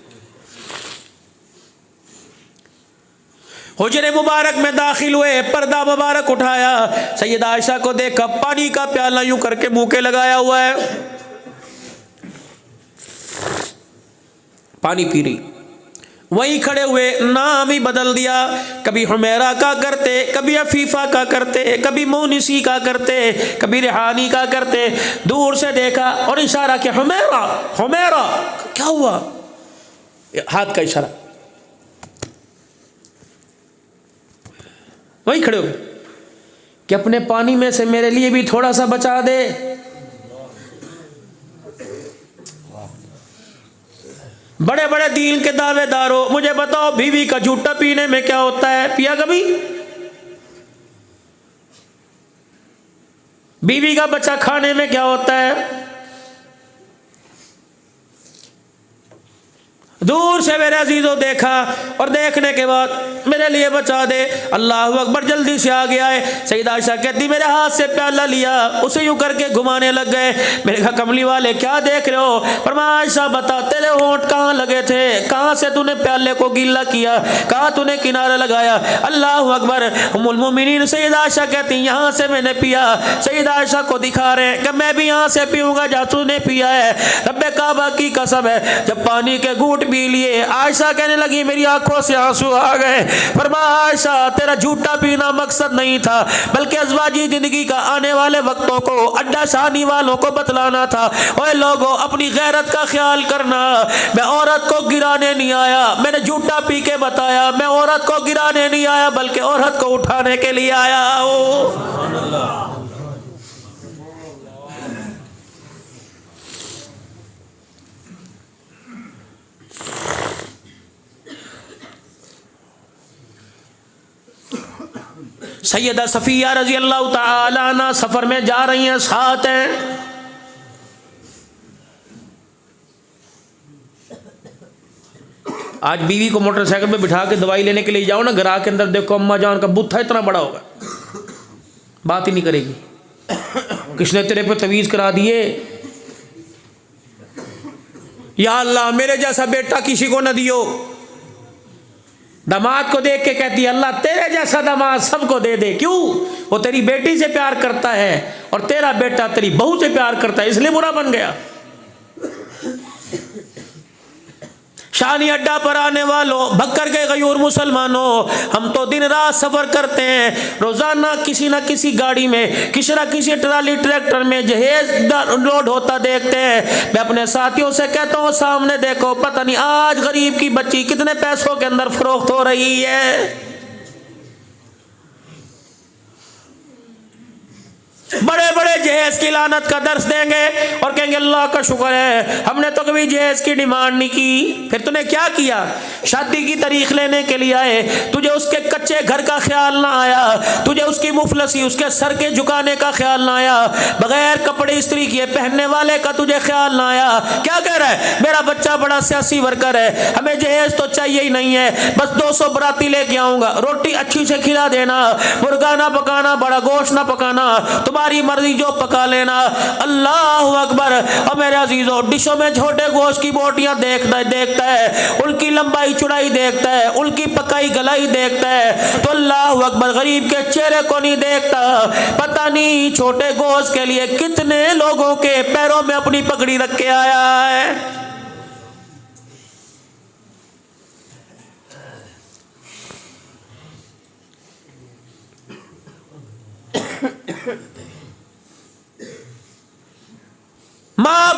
Speaker 1: حجرے مبارک میں داخل ہوئے، پردہ مبارک اٹھایا، سیدہ عائشہ کو دیکھا پانی کا پیالہ یوں کر کے منہ کے لگایا ہوا ہے، پانی پی رہی۔ وہیں کھڑے ہوئے نام ہی بدل دیا، کبھی حمیرہ کا کرتے، کبھی عفیفہ کا کرتے، کبھی مونسی کا کرتے، کبھی ریحانی کا کرتے۔ دور سے دیکھا اور اشارہ کیا حمیرہ حمیرہ، کیا ہوا؟ ہاتھ کا اشارہ۔ وہیں کھڑے ہوئے کہ اپنے پانی میں سے میرے لیے بھی تھوڑا سا بچا دے۔ بڑے بڑے دین کے دعوے داروں، مجھے بتاؤ بیوی کا جھوٹا پینے میں کیا ہوتا ہے؟ پیا کبھی؟ بیوی کا بچہ کھانے میں کیا ہوتا ہے؟ دور سے میرے عزیزوں دیکھا، اور دیکھنے کے بعد میرے لیے بچا دے، اللہ اکبر، جلدی سے آ گیا ہے۔ سیدہ عائشہ کہتی میرے ہاتھ سے پیالہ لیا، اسے یوں کر کے گھمانے لگ گئے۔ میں نے کہا کملی والے کیا دیکھ رہے ہو؟ فرمایا عائشہ بتا تیرے ہونٹ کہاں لگے تھے؟ کہاں سے تو نے پیالے کو گیلا کیا؟ کہاں تو نے کنارہ لگایا؟ اللہ اکبر۔ ام المومنین سیدہ عائشہ کہتی یہاں سے میں نے پیا۔ سیدہ عائشہ کو دکھا رہے ہیں کہ میں بھی یہاں سے پیوں گا جہاں تو نے پیا ہے۔ رب کعبہ کی قسم ہے، جب پانی کے گھونٹ پی لیے عائشہ کہنے لگی میری آنکھوں سے آنسو آ گئے۔ فرمایا عائشہ تیرا جھوٹا پینا مقصد نہیں تھا، بلکہ ازواجی زندگی کا آنے والے وقتوں کو اڈا شانی والوں کو بتلانا تھا۔ اوے لوگوں اپنی غیرت کا خیال کرنا، میں عورت کو گرانے نہیں آیا، میں نے جھوٹا پی کے بتایا، میں عورت کو گرانے نہیں آیا بلکہ عورت کو اٹھانے کے لیے آیا ہوں۔ سیدہ صفیہ رضی اللہ تعالی عنہ سفر میں جا رہی ہیں، ساتھ ہیں۔ آج بیوی کو موٹر سائیکل پہ بٹھا کے دوائی لینے کے لیے جاؤ نا، گھر کے اندر دیکھو اماں جان کا بتھا اتنا بڑا ہوگا، بات ہی نہیں کرے گی۔ کس نے تیرے پہ تویز کرا دیے؟ یا اللہ میرے جیسا بیٹا کسی کو نہ دیو۔ داماد کو دیکھ کے کہتی ہے اللہ تیرے جیسا داماد سب کو دے دے۔ کیوں؟ وہ تیری بیٹی سے پیار کرتا ہے اور تیرا بیٹا تیری بہو سے پیار کرتا ہے، اس لیے برا بن گیا۔ شانی اڈا پر آنے والوں، بھکر کے غیور مسلمانوں، ہم تو دن رات سفر کرتے ہیں، روزانہ کسی نہ کسی گاڑی میں، کسی نہ کسی ٹرالی ٹریکٹر میں جہیز لوڈ ہوتا دیکھتے ہیں۔ میں اپنے ساتھیوں سے کہتا ہوں سامنے دیکھو، پتہ نہیں آج غریب کی بچی کتنے پیسوں کے اندر فروخت ہو رہی ہے۔ بڑے بڑے جہیز کی لعنت کا درس دیں گے اور کہیں گے اللہ کا شکر ہے ہم نے تو کبھی جہیز کی ڈیمانڈ نہیں کی۔ پھر تو نے کیا کیا؟ شادی کی تاریخ لینے کے لیے آئے، تجھے اس کے کچے گھر کا خیال نہ آیا، تجھے اس کی مفلسی، اس کے سر کے جھکانے کا خیال نہ آیا، بغیر کپڑے استری کیے پہننے والے کا تجھے خیال نہ آیا۔ کیا کہہ رہا ہے؟ میرا بچہ بڑا سیاسی ورکر ہے، ہمیں جہیز تو چاہیے ہی نہیں ہے، بس 200 براتی لے کے آؤں گا، روٹی اچھی سے کھلا دینا، مرغا نہ پکانا، بڑا گوشت نہ پکانا، تمہاری مرضی جو پکا لینا۔ اللہ اکبر۔ اور میرے عزیزوں ڈشوں میں چھوٹے گوشت کی بوٹیاں دیکھتا ہے، ان کی لمبائی چوڑائی دیکھتا ہے، ان کی پکائی گلائی دیکھتا ہے، تو اللہ اکبر غریب کے چہرے کو نہیں دیکھتا۔ پتہ نہیں چھوٹے گوشت کے لیے کتنے لوگوں کے پیروں میں اپنی پگڑی رکھ کے آیا ہے۔ ماں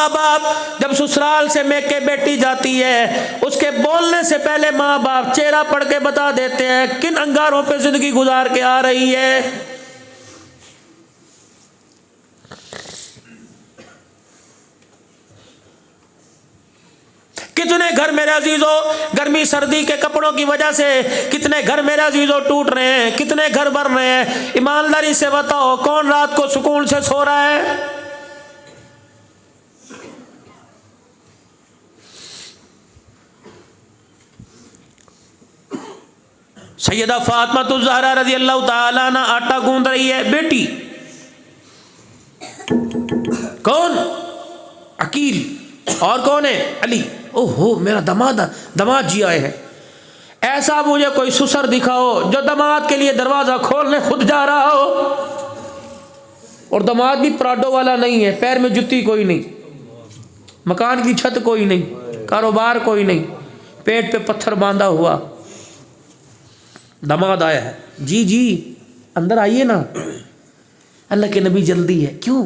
Speaker 1: باپ جب سسرال سے میکے بیٹی جاتی ہے، اس کے بولنے سے پہلے ماں باپ چہرہ پڑھ کے بتا دیتے ہیں کن انگاروں پہ زندگی گزار کے آ رہی ہے۔ کتنے گھر میرے عزیزوں گرمی سردی کے کپڑوں کی وجہ سے کتنے گھر میرے عزیزوں ٹوٹ رہے ہیں، کتنے گھر بن رہے ہیں۔ ایمانداری سے بتاؤ کون رات کو سکون سے سو رہا ہے؟ سیدہ فاطمہ الزہرا رضی اللہ تعالی عنہ آٹا گوندھ رہی ہے، بیٹی کون؟ عقیل، اور کون ہے؟ علی۔ اوہو میرا دماد جی آئے ہیں، ایسا مجھے کوئی سسر دکھاؤ جو دماد کے لیے دروازہ کھولنے خود جا رہا ہو، اور دماد بھی پراڈو والا نہیں ہے، پیر میں جتی کوئی نہیں، مکان کی چھت کوئی نہیں، کاروبار کوئی نہیں، پیٹ پہ پتھر باندھا ہوا دماد آیا ہے۔ جی اندر آئیے نا، اللہ کے نبی جلدی ہے۔ کیوں؟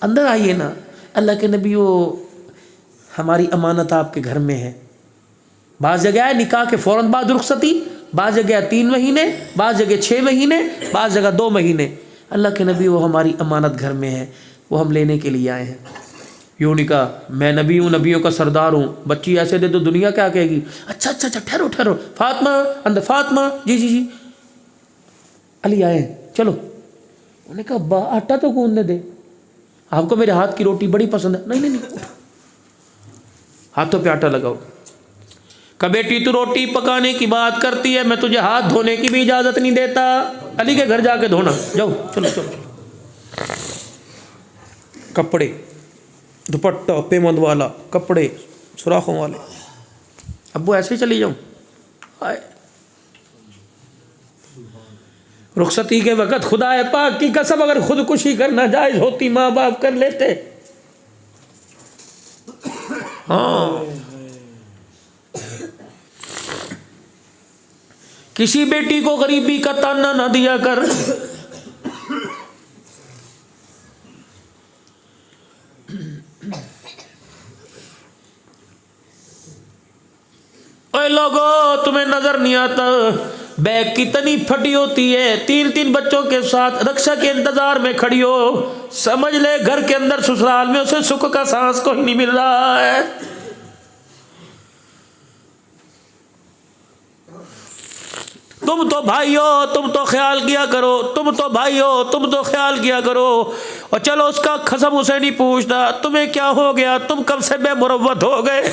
Speaker 1: اندر آئیے نا، اللہ کے نبی وہ ہماری امانت آپ کے گھر میں ہے۔ بعض جگہ ہے نکاح کے فوراً بعد رخصتی، بعض جگہ 3 مہینے، بعض جگہ 6 مہینے، بعض جگہ 2 مہینے۔ اللہ کے نبی وہ ہماری امانت گھر میں ہے، وہ ہم لینے کے لیے آئے ہیں۔ یوں نہیں کہا میں نبی ہوں، نبیوں کا سردار ہوں، بچی ایسے دے تو دنیا کیا کہے گی؟ اچھا اچھا اچھا ٹھہرو ٹھہرو، فاطمہ اندر، فاطمہ جی جی جی علی آئے چلو. انہوں نے کہا ابا آٹا تو گوندنے دے، آپ کو میرے ہاتھ کی روٹی بڑی پسند ہے. نہیں نہیں نہیں، ہاتھوں پہ آٹا لگاؤ. کہ بیٹی تو روٹی پکانے کی بات کرتی ہے، میں تجھے ہاتھ دھونے کی بھی اجازت نہیں دیتا. علی کے گھر جا کے دھونا، جاؤ چلو چلو. کپڑے، دوپٹہ پیمند والا، کپڑے سوراخوں والے. ابو ایسے ہی چلی جاؤں؟ آئے رخصتی کے وقت خدا پاک کی قسم اگر خودکشی کرنا جائز ہوتی ماں باپ کر لیتے. ہاں کسی بیٹی کو غریبی کا تانا نہ دیا کر. اے لوگو تمہیں نظر نہیں آتا بیگ کتنی پھٹی ہوتی ہے، 3 بچوں کے ساتھ رکشا کے انتظار میں کھڑی ہو، سمجھ لے گھر کے اندر سسرال میں اسے سکھ کا سانس کوئی نہیں مل رہا ہے. تم تو بھائی ہو، تم تو خیال کیا کرو، تم تو بھائی ہو، تم تو خیال کیا کرو. اور چلو اس کا قسم اسے نہیں پوچھتا تمہیں کیا ہو گیا، تم کب سے بے مروت ہو گئے.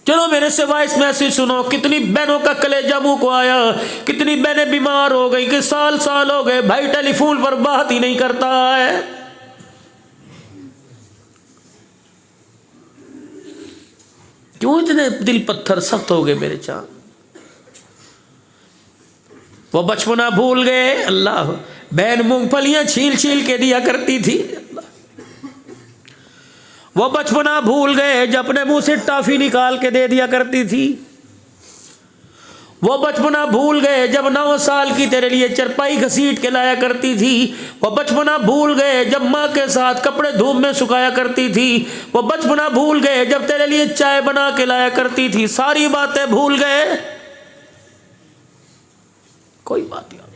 Speaker 1: چلو میرے سے وائس میسج سنو، کتنی بہنوں کا کلیجہ منہ کو آیا، کتنی بہنیں بیمار ہو گئی کہ سال ہو گئے بھائی ٹیلی فون پر بات ہی نہیں کرتا ہے. کیوں اتنے دل پتھر سخت ہو گئے میرے چاند؟ وہ بچپنا بھول گئے. اللہ بہن مونگ پھلیاں چھیل چھیل کے دیا کرتی تھی. وہ بچپنا بھول گئے جب اپنے منہ سے ٹافی نکال کے دے دیا کرتی تھی. وہ بچپنا بھول گئے جب 9 سال کی تیرے لیے چرپائی گھسیٹ کے لایا کرتی تھی. وہ بچپنا بھول گئے جب ماں کے ساتھ کپڑے دھوپ میں سکھایا کرتی تھی. وہ بچپنا بھول گئے جب تیرے لیے چائے بنا کے لایا کرتی تھی. ساری باتیں بھول گئے، کوئی بات نہیں.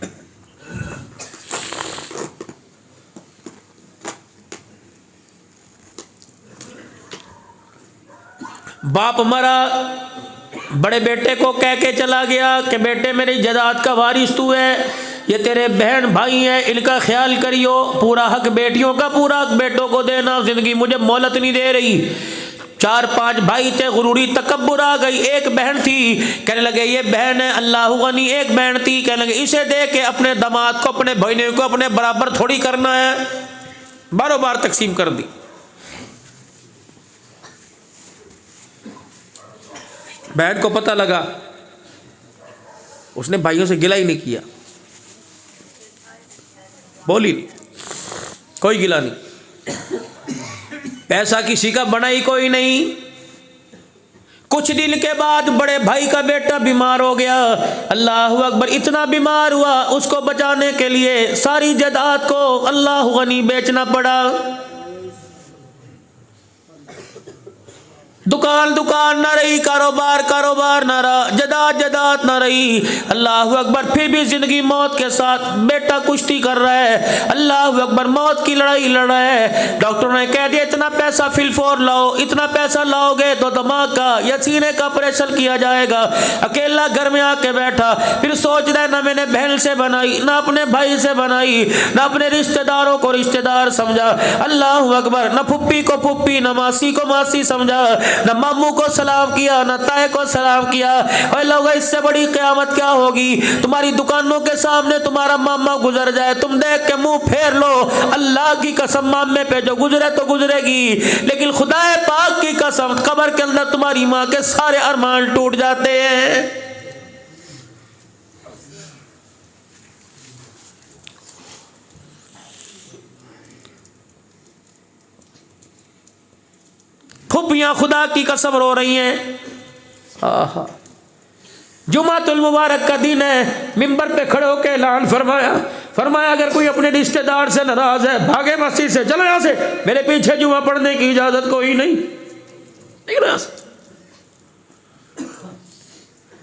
Speaker 1: باپ مرا، بڑے بیٹے کو کہہ کے چلا گیا کہ بیٹے میری جائیداد کا وارث تو ہے، یہ تیرے بہن بھائی ہیں ان کا خیال کریو، پورا حق بیٹیوں کا پورا حق بیٹوں کو دینا. زندگی مجھے مہلت نہیں دے رہی. 4-5 بھائی تھے، غروری تکبر آ گئی. ایک بہن تھی، کہنے لگے یہ بہن ہے اللہ غنی. ایک بہن تھی، کہنے لگے اسے دے کے اپنے داماد کو اپنے بہنوں کو اپنے برابر تھوڑی کرنا ہے، باروں بار تقسیم کر دی. بہن کو پتہ لگا، اس نے بھائیوں سے گلہ ہی نہیں کیا، بولی نہیں، کوئی گلہ نہیں. پیسہ کسی کا بنا ہی کوئی نہیں. کچھ دن کے بعد بڑے بھائی کا بیٹا بیمار ہو گیا. اللہ اکبر، اتنا بیمار ہوا اس کو بچانے کے لیے ساری جائیداد کو اللہ غنی بیچنا پڑا. دکان نہ رہی، کاروبار نہ رہا، جداد نہ رہی. اللہ اکبر، پھر بھی زندگی موت کے ساتھ بیٹا کشتی کر رہا ہے. اللہ اکبر، موت کی لڑائی لڑ رہا ہے. ڈاکٹر نے کہہ دیا اتنا پیسہ فی الفور لاؤ، اتنا پیسہ لاؤ گے تو دماغ کا یا سینے کا آپریشن کیا جائے گا. اکیلا گھر میں آ کے بیٹھا، پھر سوچ رہا ہے نہ میں نے بہن سے بنائی، نہ اپنے بھائی سے بنائی، نہ اپنے رشتہ داروں کو رشتہ دار سمجھا. اللہ اکبر، نہ پھپھی کو پھپھی، نہ ماسی کو ماسی سمجھا، نہ ماموں کو سلام کیا، نہ تائے کو سلام کیا. اے لوگو، اس سے بڑی قیامت کیا ہوگی؟ تمہاری دکانوں کے سامنے تمہارا ماما گزر جائے، تم دیکھ کے منہ پھیر لو. اللہ کی قسم مامے پہ جو گزرے تو گزرے گی، لیکن خدا پاک کی قسم قبر کے اندر تمہاری ماں کے سارے ارمان ٹوٹ جاتے ہیں. پھپھیاں خدا کی قسم رو رہی ہیں. آہا، جمعۃ المبارک کا دن ہے، ممبر پہ کھڑے ہو کے اعلان فرمایا اگر کوئی اپنے رشتہ دار سے ناراض ہے بھاگے مسجد سے، چلو یہاں سے، میرے پیچھے جمعہ پڑھنے کی اجازت کوئی نہیں.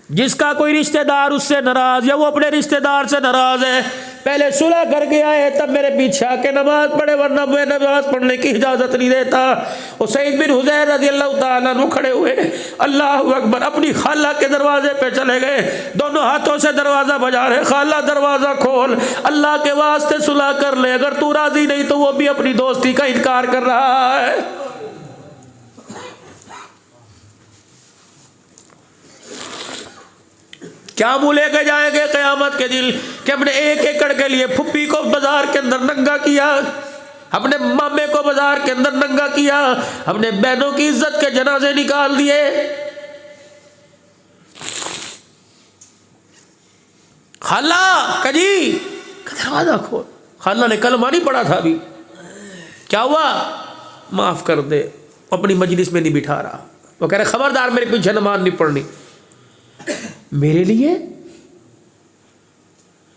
Speaker 1: جس کا کوئی رشتہ دار اس سے ناراض یا وہ اپنے رشتہ دار سے ناراض ہے، پہلے صلح کر کے آئے تب میرے پیچھے آ کے نماز پڑھے، ورنہ میں نماز پڑھنے کی اجازت نہیں دیتا۔ اسید بن حضیر رضی اللہ تعالیٰ عنہ کھڑے ہوئے، اللہ اکبر، اپنی خالہ کے دروازے پہ چلے گئے، دونوں ہاتھوں سے دروازہ بجا رہے، خالہ دروازہ کھول، اللہ کے واسطے صلح کر لے، اگر تو راضی نہیں تو وہ بھی اپنی دوستی کا انکار کر رہا ہے۔ کیا منہ لے کے جائیں گے قیامت کے دن کہ ہم نے 1 ایکڑ کے لیے پھپھی کو بازار کے اندر ننگا کیا، اپنے مامے کو بازار کے اندر ننگا کیا، اپنے بہنوں کی عزت کے جنازے نکال دیے۔ خالہ کجی دروازہ کھول، خالہ نے کلمہ نہیں پڑھا تھا ابھی، کیا ہوا؟ معاف کر دے، اپنی مجلس میں نہیں بٹھا رہا۔ وہ کہہ رہے خبردار میرے پیچھے نماز نہیں پڑھنی۔ میرے لیے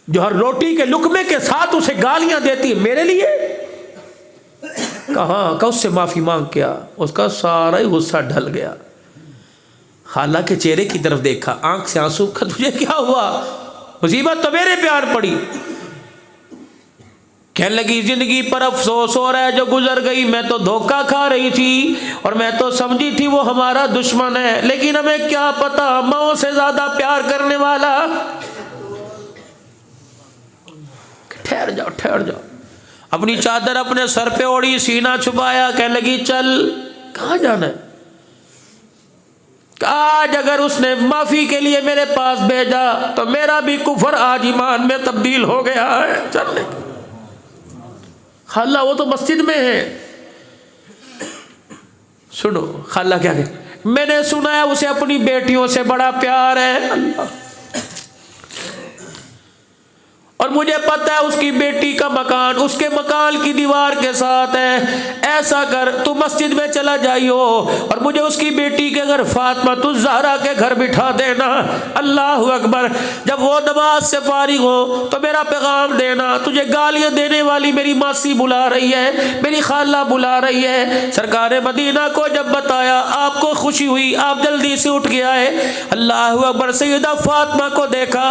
Speaker 1: جو ہر روٹی کے لقمے کے ساتھ اسے گالیاں دیتی ہے، میرے لیے کہاں کہ اس سے معافی مانگ کیا، اس کا سارا ہی غصہ ڈھل گیا۔ خالہ کے چہرے کی طرف دیکھا، آنکھ سے آنسو، تجھے کیا ہوا؟ مصیبت تو میرے پیار پڑی۔ کہنے لگی زندگی پر افسوس ہو رہا ہے جو گزر گئی، میں تو دھوکہ کھا رہی تھی اور میں تو سمجھی تھی وہ ہمارا دشمن ہے، لیکن ہمیں کیا پتا ماں سے زیادہ پیار کرنے والا۔ ٹھہر جاؤ ٹھہر جاؤ، اپنی چادر اپنے سر پہ اوڑھی، سینہ چھپایا، کہنے لگی چل، کہاں جانا ہے؟ آج اگر اس نے معافی کے لیے میرے پاس بھیجا تو میرا بھی کفر آج ایمان میں تبدیل ہو گیا ہے، چلنے۔ خالہ وہ تو مسجد میں ہے۔ سنو خالہ کیا کہ میں نے سنا ہے اسے اپنی بیٹیوں سے بڑا پیار ہے، اللہ، اور مجھے پتہ ہے اس کی بیٹی کا مکان اس کے مکان کی دیوار کے ساتھ ہے، ایسا کر تو مسجد میں چلا جائیو اور مجھے اس کی بیٹی کے گھر فاطمہ الزہرا کے گھر بٹھا دینا۔ اللہ اکبر، جب وہ نماز سے فارغ ہو تو میرا پیغام دینا، تجھے گالیاں دینے والی میری ماسی بلا رہی ہے، میری خالہ بلا رہی ہے۔ سرکار مدینہ کو جب بتایا، آپ کو خوشی ہوئی، آپ جلدی سے اٹھ کے آئے، اللہ اکبر، سیدہ فاطمہ کو دیکھا،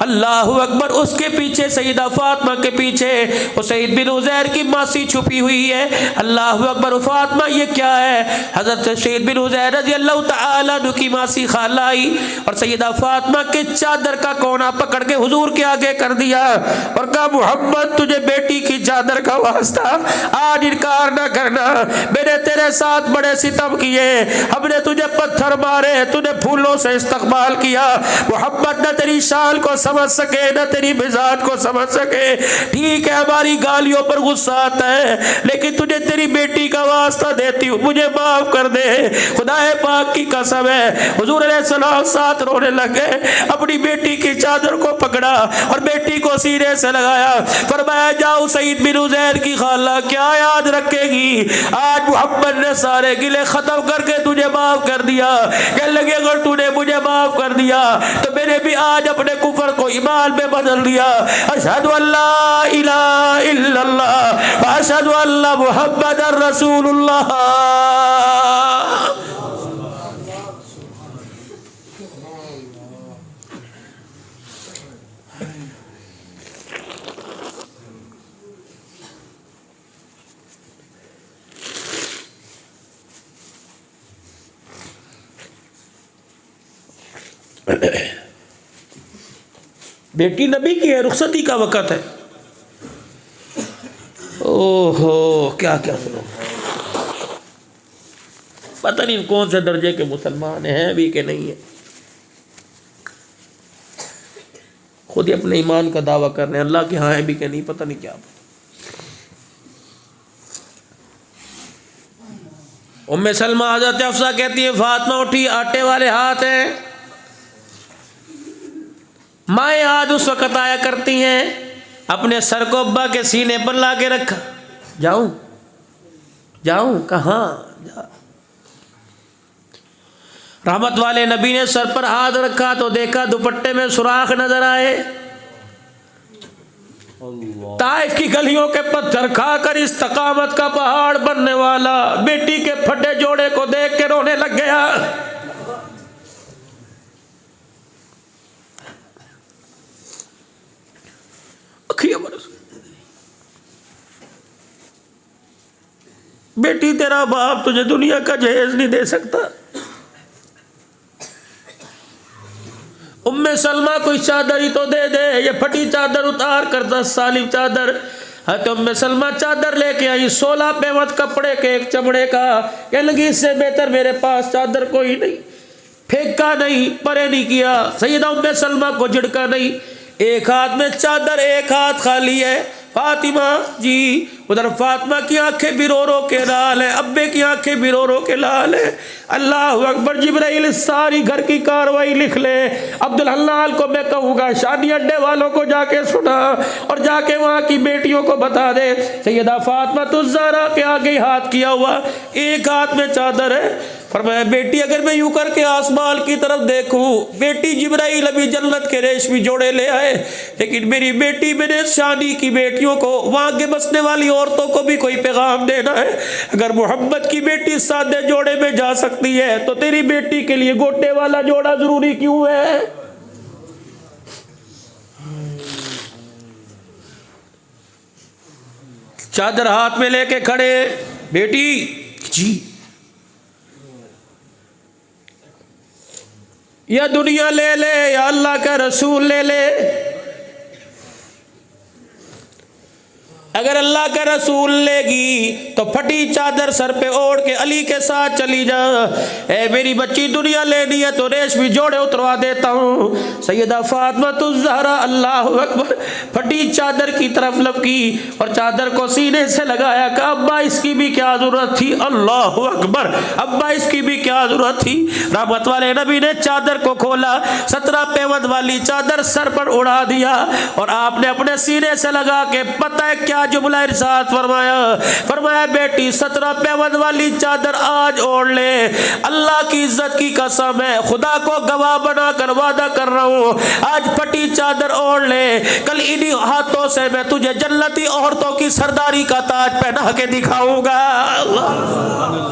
Speaker 1: اللہ اکبر، اس کے پیچھے سیدہ فاطمہ کے پیچھے اسید بن حضیر کی ماسی چھپی ہوئی ہے۔ اللہ اکبر، فاطمہ یہ کیا ہے؟ حضرت سید بن حضیر رضی اللہ تعالیٰ عنہ کی ماسی خالہ آئی اور سیدہ فاطمہ کے چادر کا کونا پکڑ کے حضور کے آگے کر دیا اور کہا محمد تجھے بیٹی کی چادر کا واسطہ آج انکار نہ کرنا، میں نے تیرے ساتھ بڑے ستم کیے، ہم نے تجھے پتھر مارے، تجھے پھولوں سے استقبال کیا، محمد نہ تیری شان کو سمجھ سکے نہ تیری مزاج کو سمجھ سکے، ٹھیک ہے ہماری گالیوں پر غصہ آتا ہے لیکن تجھے تیری بیٹی کا واسطہ دیتی ہوں، مجھے معاف کر دے، خدا پاک کی قسم ہے۔ حضور علیہ السلام ساتھ رونے لگے، اپنی بیٹی کی چادر کو پکڑا اور بیٹی کو سینے سے لگایا، فرمایا جاؤ سعید بن حضیر کی خالہ کیا یاد رکھے گی، آج محمد نے سارے گلے ختم کر کے تجھے معاف کر دیا، کہنے لگے اگر تو نے مجھے معاف کر دیا تو میں نے بھی آج اپنے کفر کو ایمان میں بدل دیا، اشہد ان لا الہ الا اللہ واشہد ان محمد رسول اللہ۔ بیٹی نبی کی ہے، رخصتی کا وقت ہے، اوہو کیا کیا سنو، پتہ نہیں کون سے درجے کے مسلمان ہیں بھی کہ نہیں ہے، خود ہی اپنے ایمان کا دعویٰ کر رہے ہیں، اللہ کے ہاں ہیں بھی کہ نہیں پتہ نہیں کیا۔ ام سلمہ حضرت حفصہ کہتی ہے فاطمہ اٹھی، آٹے والے ہاتھ ہیں، مائیں آج اس وقت آیا کرتی ہیں، اپنے سر کو ابا کے سینے پر لا کے رکھا، جاؤں جاؤں کہاں جا۔ رحمت والے نبی نے سر پر ہاتھ رکھا تو دیکھا دوپٹے میں سوراخ نظر آئے، طائف کی گلیوں کے پتھر کھا کر استقامت کا پہاڑ بننے والا بیٹی کے پھٹے جوڑے کو دیکھ کے رونے لگ گیا۔ بیٹی تیرا باپ تجھے دنیا کا جہیز نہیں دے سکتا. ام سلمہ کوئی چادر ہی تو دے دے. یہ پھٹی چادر اتار کر 10 سالی چادر. حضرت ام سلمہ چادر لے کے آئی 16 پیوند کپڑے کے ایک چمڑے کا. کہ لگی اس سے بہتر میرے پاس چادر کوئی نہیں. پھینکا نہیں, پرے نہیں کیا. سیدہ ام سلمہ کو جھڑکا نہیں. ایک ہاتھ میں چادر, ایک ہاتھ خالی ہے. فاطمہ جی, ادھر فاطمہ کی آنکھیں بھی رو رو کے لال ہیں, ابے کی آنکھیں بھی رو رو کے لال ہیں. اللہ اکبر. جبرائیل ساری گھر کی کاروائی لکھ لے. عبدالحلال کو میں کہوں گا شادی اڈے والوں کو جا کے سنا اور جا کے وہاں کی بیٹیوں کو بتا دے. سیدہ فاطمہ الزہرا کے آگے ہاتھ کیا ہوا, ایک ہاتھ میں چادر ہے. فرمایا بیٹی اگر میں یوں کر کے آسمان کی طرف دیکھوں, بیٹی جبرائیل ابھی جنت کے ریشمی جوڑے لے آئے, لیکن میری بیٹی میرے شانی کی بیٹیوں کو, وہاں کے بسنے والی عورتوں کو بھی کوئی پیغام دینا ہے. اگر محمد کی بیٹی سادے جوڑے میں جا سکتی ہے تو تیری بیٹی کے لیے گوٹے والا جوڑا ضروری کیوں ہے؟ چادر ہاتھ میں لے کے کھڑے. بیٹی جی, یا دنیا لے لے یا اللہ کا رسول لے لے. اگر اللہ کا رسول لے گی تو پھٹی چادر سر پہ اوڑھ کے علی کے ساتھ چلی جا. اے میری بچی دنیا لینی ہے تو ریشمی جوڑے اتروا دیتا ہوں. سیدہ فاطمہ الزہرا اللہ اکبر پھٹی چادر کی طرف لپکی اور چادر کو سینے سے لگایا. کہ ابا اس کی بھی کیا ضرورت تھی؟ اللہ اکبر. ابا اس کی بھی کیا ضرورت تھی؟ رحمت والے نبی نے چادر کو کھولا, 17 پیوند والی چادر سر پر اڑا دیا اور آپ نے اپنے سینے سے لگا کے پتہ ہے کیا جملہ ارشاد فرمایا. فرمایا بیٹی 17 پیوند والی چادر آج اوڑھ لے. اللہ کی عزت کی قسم ہے, خدا کو گواہ بنا کر وعدہ کر رہا ہوں, آج پھٹی چادر اوڑھ لے. کل انہی ہاتھوں سے میں تجھے جنتی عورتوں کی سرداری کا تاج پہنا کے دکھاؤں گا. اللہ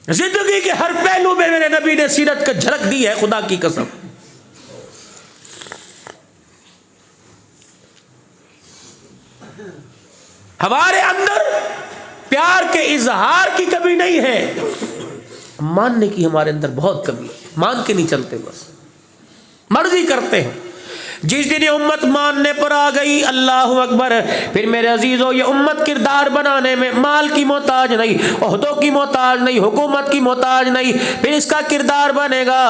Speaker 1: زندگی کے ہر پہلو میں میرے نبی نے سیرت کا جھلک دی ہے, خدا کی قسم. ہمارے اندر پیار کے اظہار کی کمی نہیں ہے, ماننے کی ہمارے اندر بہت کمی ہے. مان کے نہیں چلتے, بس مرضی کرتے ہیں. جس دن یہ امت ماننے پر آ گئی, اللہ اکبر, پھر میرے عزیزو یہ امت کردار بنانے میں مال کی محتاج نہیں, عہدوں کی محتاج نہیں, حکومت کی محتاج نہیں. پھر اس کا کردار بنے گا,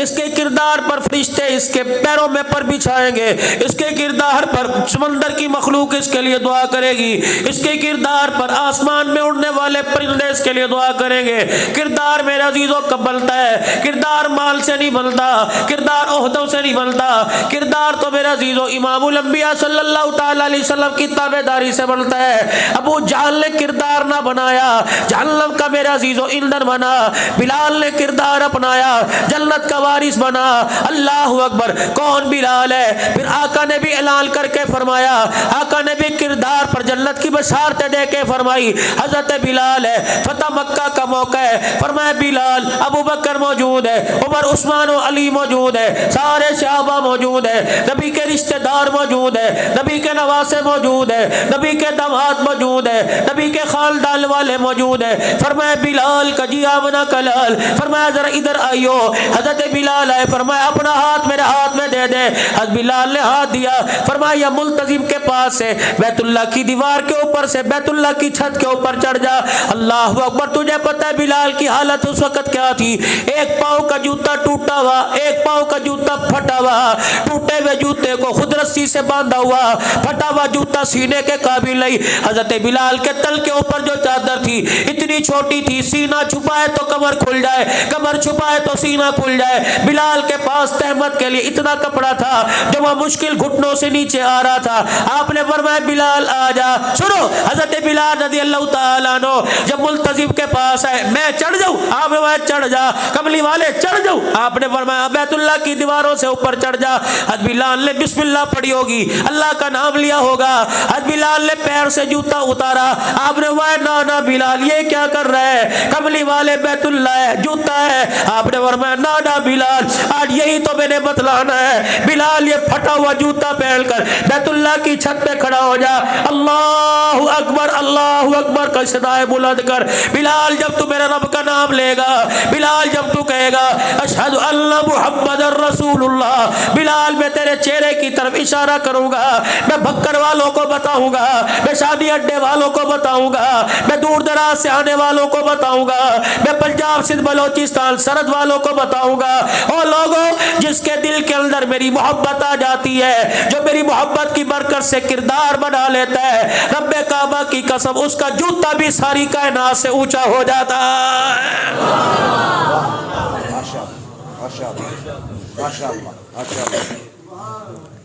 Speaker 1: اس کے کردار پر فرشتے اس کے پیروں میں پر بچھائیں گے, اس کے کردار پر سمندر کی مخلوق اس کے لیے دعا کرے گی, اس کے کردار پر آسمان میں اڑنے والے پرندے اس کے لیے دعا کریں گے. کردار میرے عزیزو کب بنتا ہے؟ کردار مال سے نہیں بنتا, کردار عہدوں سے نہیں بنتا, کردار تو میرا عزیزو امام الانبیاء صلی اللہ تعالی علیہ وسلم کی تابعداری سے بنتا ہے. ابو جہل نے کردار نہ بنایا, جہنم کا میرا عزیزو ایندھن بنا. بلال نے کردار اپنایا, جنت کا وارث بنا. اللہ اکبر. کون بلال ہے؟ پھر آقا نے بھی اعلان کر کے فرمایا, آقا نے بھی کردار پر جنت کی بشارتیں دے کے فرمائی. حضرت بلال ہے, فتح مکہ کا موقع ہے, فرمایا بلال, ابو بکر موجود ہے, عمر عثمان و علی موجود ہے, سارے صحابہ موجود ہے, نبی کے رشتہ دار موجود ہے, نبی کے نواسے موجود ہے, نبی کے داماد موجود ہے, نبی کے خاندان والے موجود ہے. فرمایا بلال کا جی آمنا کلال, فرمایا ذرا ادھر آئیو. حضرت بلال آئے, فرمایا اپنا ہاتھ میرے ہاتھ میں دے دے. حضرت بلال نے ہاتھ دیا, فرمایا ملتزم کے پاس سے بیت اللہ کی دیوار کے اوپر سے بیت اللہ کی چھت کے اوپر چڑھ جا. اللہ اکبر. تجھے پتہ ہے بلال کی حالت اس وقت کیا تھی؟ ایک پاؤں کا جوتا ٹوٹا ہوا, ایک پاؤں کا جوتا پھٹا ہوا, ٹوٹے ہوئے جوتے کو خود رسی سے باندھا ہوا, پھٹا ہوا جوتا سینے کے قابل نہیں. حضرت بلال کے تل کے اوپر جو چادر تھی اتنی چھوٹی تھی, سینہ چھپائے تو کمر کھل جائے, کمر چھپائے تو سینہ کھل جائے. بلال کے پاس تہمت کے لیے اتنا کپڑا تھا جو وہ مشکل گھٹنوں سے نیچے آ رہا تھا. آپ نے فرمایا بلال آ جا. سنو, حضرت بلال رضی اللہ تعالیٰ عنہ جب ملتزم کے پاس آئے, میں چڑھ جاؤں؟ آپ نے فرمایا چڑھ جا. کملی والے چڑھ جاؤ. آپ نے فرمایا بیت اللہ کی دیواروں سے اوپر چڑھ جا. حضرت بلال نے بسم اللہ پڑھی ہوگی, اللہ کا نام لیا ہوگا. حضرت بلال نے پیر سے جوتا اتارا, آپ نے فرمایا نا بلال یہ کیا کر رہا ہے, کملی والے بیت اللہ ہے, جوتا ہے. آپ نے فرمایا نا بلال آج یہی تو میں نے بتلانا ہے. بلال یہ پھٹا ہوا جوتا پہن کر بیت اللہ کی چھت پہ کھڑا ہو جا, اللہ اکبر کا صدائے بلند کر. بلال جب تو میرے رب کا نام لے گا, بلال جب تو کہے گا اشہد ان محمد رسول اللہ, بلال میں تیرے چہرے کی طرف اشارہ کروں گا, میں بھکر والوں کو بتاؤں گا, میں شادی اڈے والوں کو بتاؤں گا, میں دور دراز سے آنے والوں کو بتاؤں گا, میں پنجاب سندھ بلوچستان سرحد والوں کو بتاؤں گا. اور لوگوں جس کے دل کے اندر میری محبت آ جاتی ہے, جو میری محبت کی برکت سے کردار بنا لیتا ہے, رب کعبہ کی قسم اس کا جوتا بھی ساری کائنات سے اونچا ہو جاتا ہے.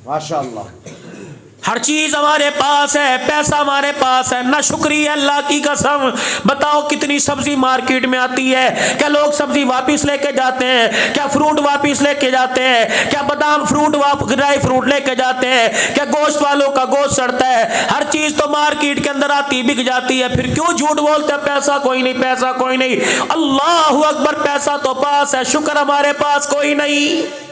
Speaker 2: ماشاءاللہ.
Speaker 1: ہر چیز ہمارے پاس ہے, پیسہ ہمارے پاس ہے, نہ شکریہ اللہ کی قسم. بتاؤ کتنی سبزی مارکیٹ میں آتی ہے, کیا لوگ سبزی واپس لے کے جاتے ہیں, کیا فروٹ واپس لے کے جاتے ہیں, کیا بادام فروٹ ڈرائی فروٹ لے کے جاتے ہیں, کیا گوشت والوں کا گوشت سڑتا ہے. ہر چیز تو مارکیٹ کے اندر آتی بک جاتی ہے, پھر کیوں جھوٹ بولتے ہیں پیسہ کوئی نہیں, پیسہ کوئی نہیں. اللہ اکبر, پیسہ تو پاس ہے, شکر ہمارے پاس کوئی نہیں.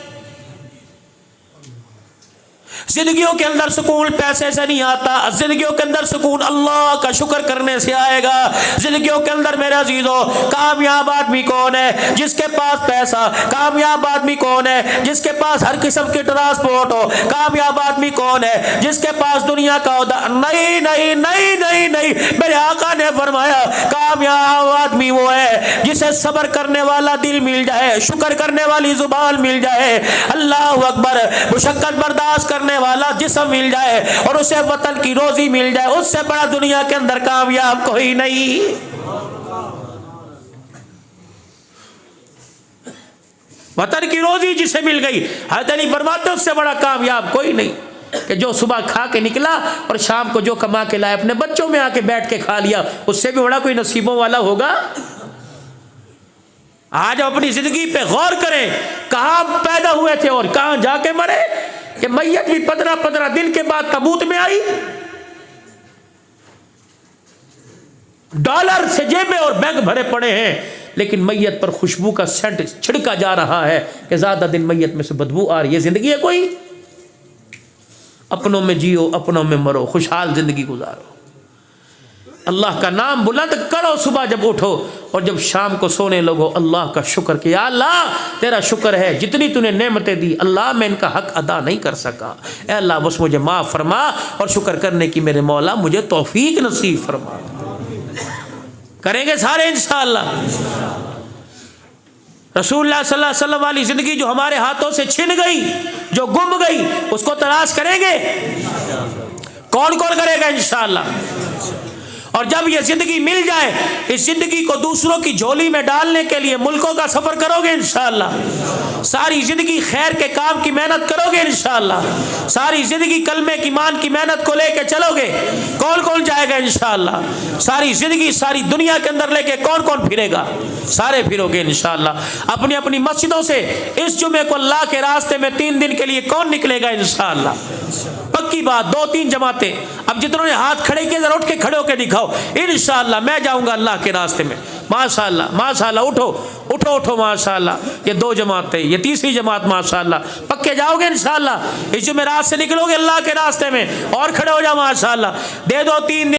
Speaker 1: زندگیوں کے اندر سکون پیسے سے نہیں آتا, زندگیوں کے اندر سکون اللہ کا شکر کرنے سے آئے گا. زندگیوں کے اندر میرے عزیزو کامیاب آدمی کون ہے, جس کے پاس پیسہ. کامیاب آدمی کون ہے, جس کے پاس ہر قسم کی ٹرانسپورٹ ہو. کامیاب آدمی کون ہے, جس کے پاس دنیا کا عہدہ. نہیں نہیں نہیں نہیں نہیں, میرے آقا نے فرمایا کامیاب آدمی وہ ہے جسے صبر کرنے والا دل مل جائے, شکر کرنے والی زبان مل جائے, اللہ اکبر, مشقت برداشت کرنے والا جسم مل جائے, اور اسے وطن کی روزی مل جائے. اس سے بڑا دنیا کے اندر کامیاب کوئی نہیں. وطن کی روزی جسے مل گئی, حضرت علی فرماتے اس سے بڑا کامیاب کوئی نہیں, کہ جو صبح کھا کے نکلا اور شام کو جو کما کے لائے اپنے بچوں میں آ کے بیٹھ کے کھا لیا, اس سے بھی بڑا کوئی نصیبوں والا ہوگا. آج ہم اپنی زندگی پہ غور کریں, کہاں پیدا ہوئے تھے اور کہاں جا کے مرے, کہ میت بھی 15 دن کے بعد تابوت میں آئی, ڈالر سے جیبیں اور بینک بھرے پڑے ہیں, لیکن میت پر خوشبو کا سینٹ چھڑکا جا رہا ہے کہ زیادہ دن میت میں سے بدبو آ رہی ہے. زندگی ہے کوئی؟ اپنوں میں جیو, اپنوں میں مرو, خوشحال زندگی گزارو. اللہ کا نام بلند کرو صبح جب اٹھو, اور جب شام کو سونے لگو اللہ کا شکر کہ یا اللہ تیرا شکر ہے, جتنی تو نے نعمتیں دی اللہ میں ان کا حق ادا نہیں کر سکا, اے اللہ بس مجھے معاف فرما, اور شکر کرنے کی میرے مولا مجھے توفیق نصیب فرما. کریں گے سارے انشاءاللہ. رسول اللہ صلی اللہ علیہ وسلم والی زندگی جو ہمارے ہاتھوں سے چھن گئی, جو گم گئی, اس کو تلاش کریں گے. کون کون کرے گا انشاءاللہ. اور جب یہ زندگی مل جائے, اس زندگی کو دوسروں کی جھولی میں ڈالنے کے لیے ملکوں کا سفر کرو گے انشاءاللہ. ساری زندگی خیر کے کام کی محنت کرو گے انشاءاللہ. ساری زندگی کلمے کی مان کی محنت کو لے کے چلو گے. کون کون جائے گا انشاءاللہ. ساری زندگی ساری دنیا کے اندر لے کے کون کون پھرے گا, سارے پھرو گے انشاءاللہ. اپنی اپنی مسجدوں سے اس جمعے کو اللہ کے راستے میں 3 دن کے لیے کون نکلے گا انشاءاللہ. پکی بات, 2-3 جماعتیں. اب جتنوں نے ہاتھ کھڑے کیے ذرا اٹھ کے کھڑے ہو کے دکھاؤ, انشاءاللہ میں جاؤں گا اللہ کے راستے میں. ماشاءاللہ ماشاءاللہ, اٹھو اٹھو اٹھو ماشاءاللہ. یہ 2 جماعتیں, یہ تیسری جماعت ماشاءاللہ. پکے جاؤ گے انشاءاللہ, اس جمعرات سے نکلو گے اللہ کے راستے میں, اور کھڑے ہو جاؤ ماشاءاللہ. دے دو 3 دن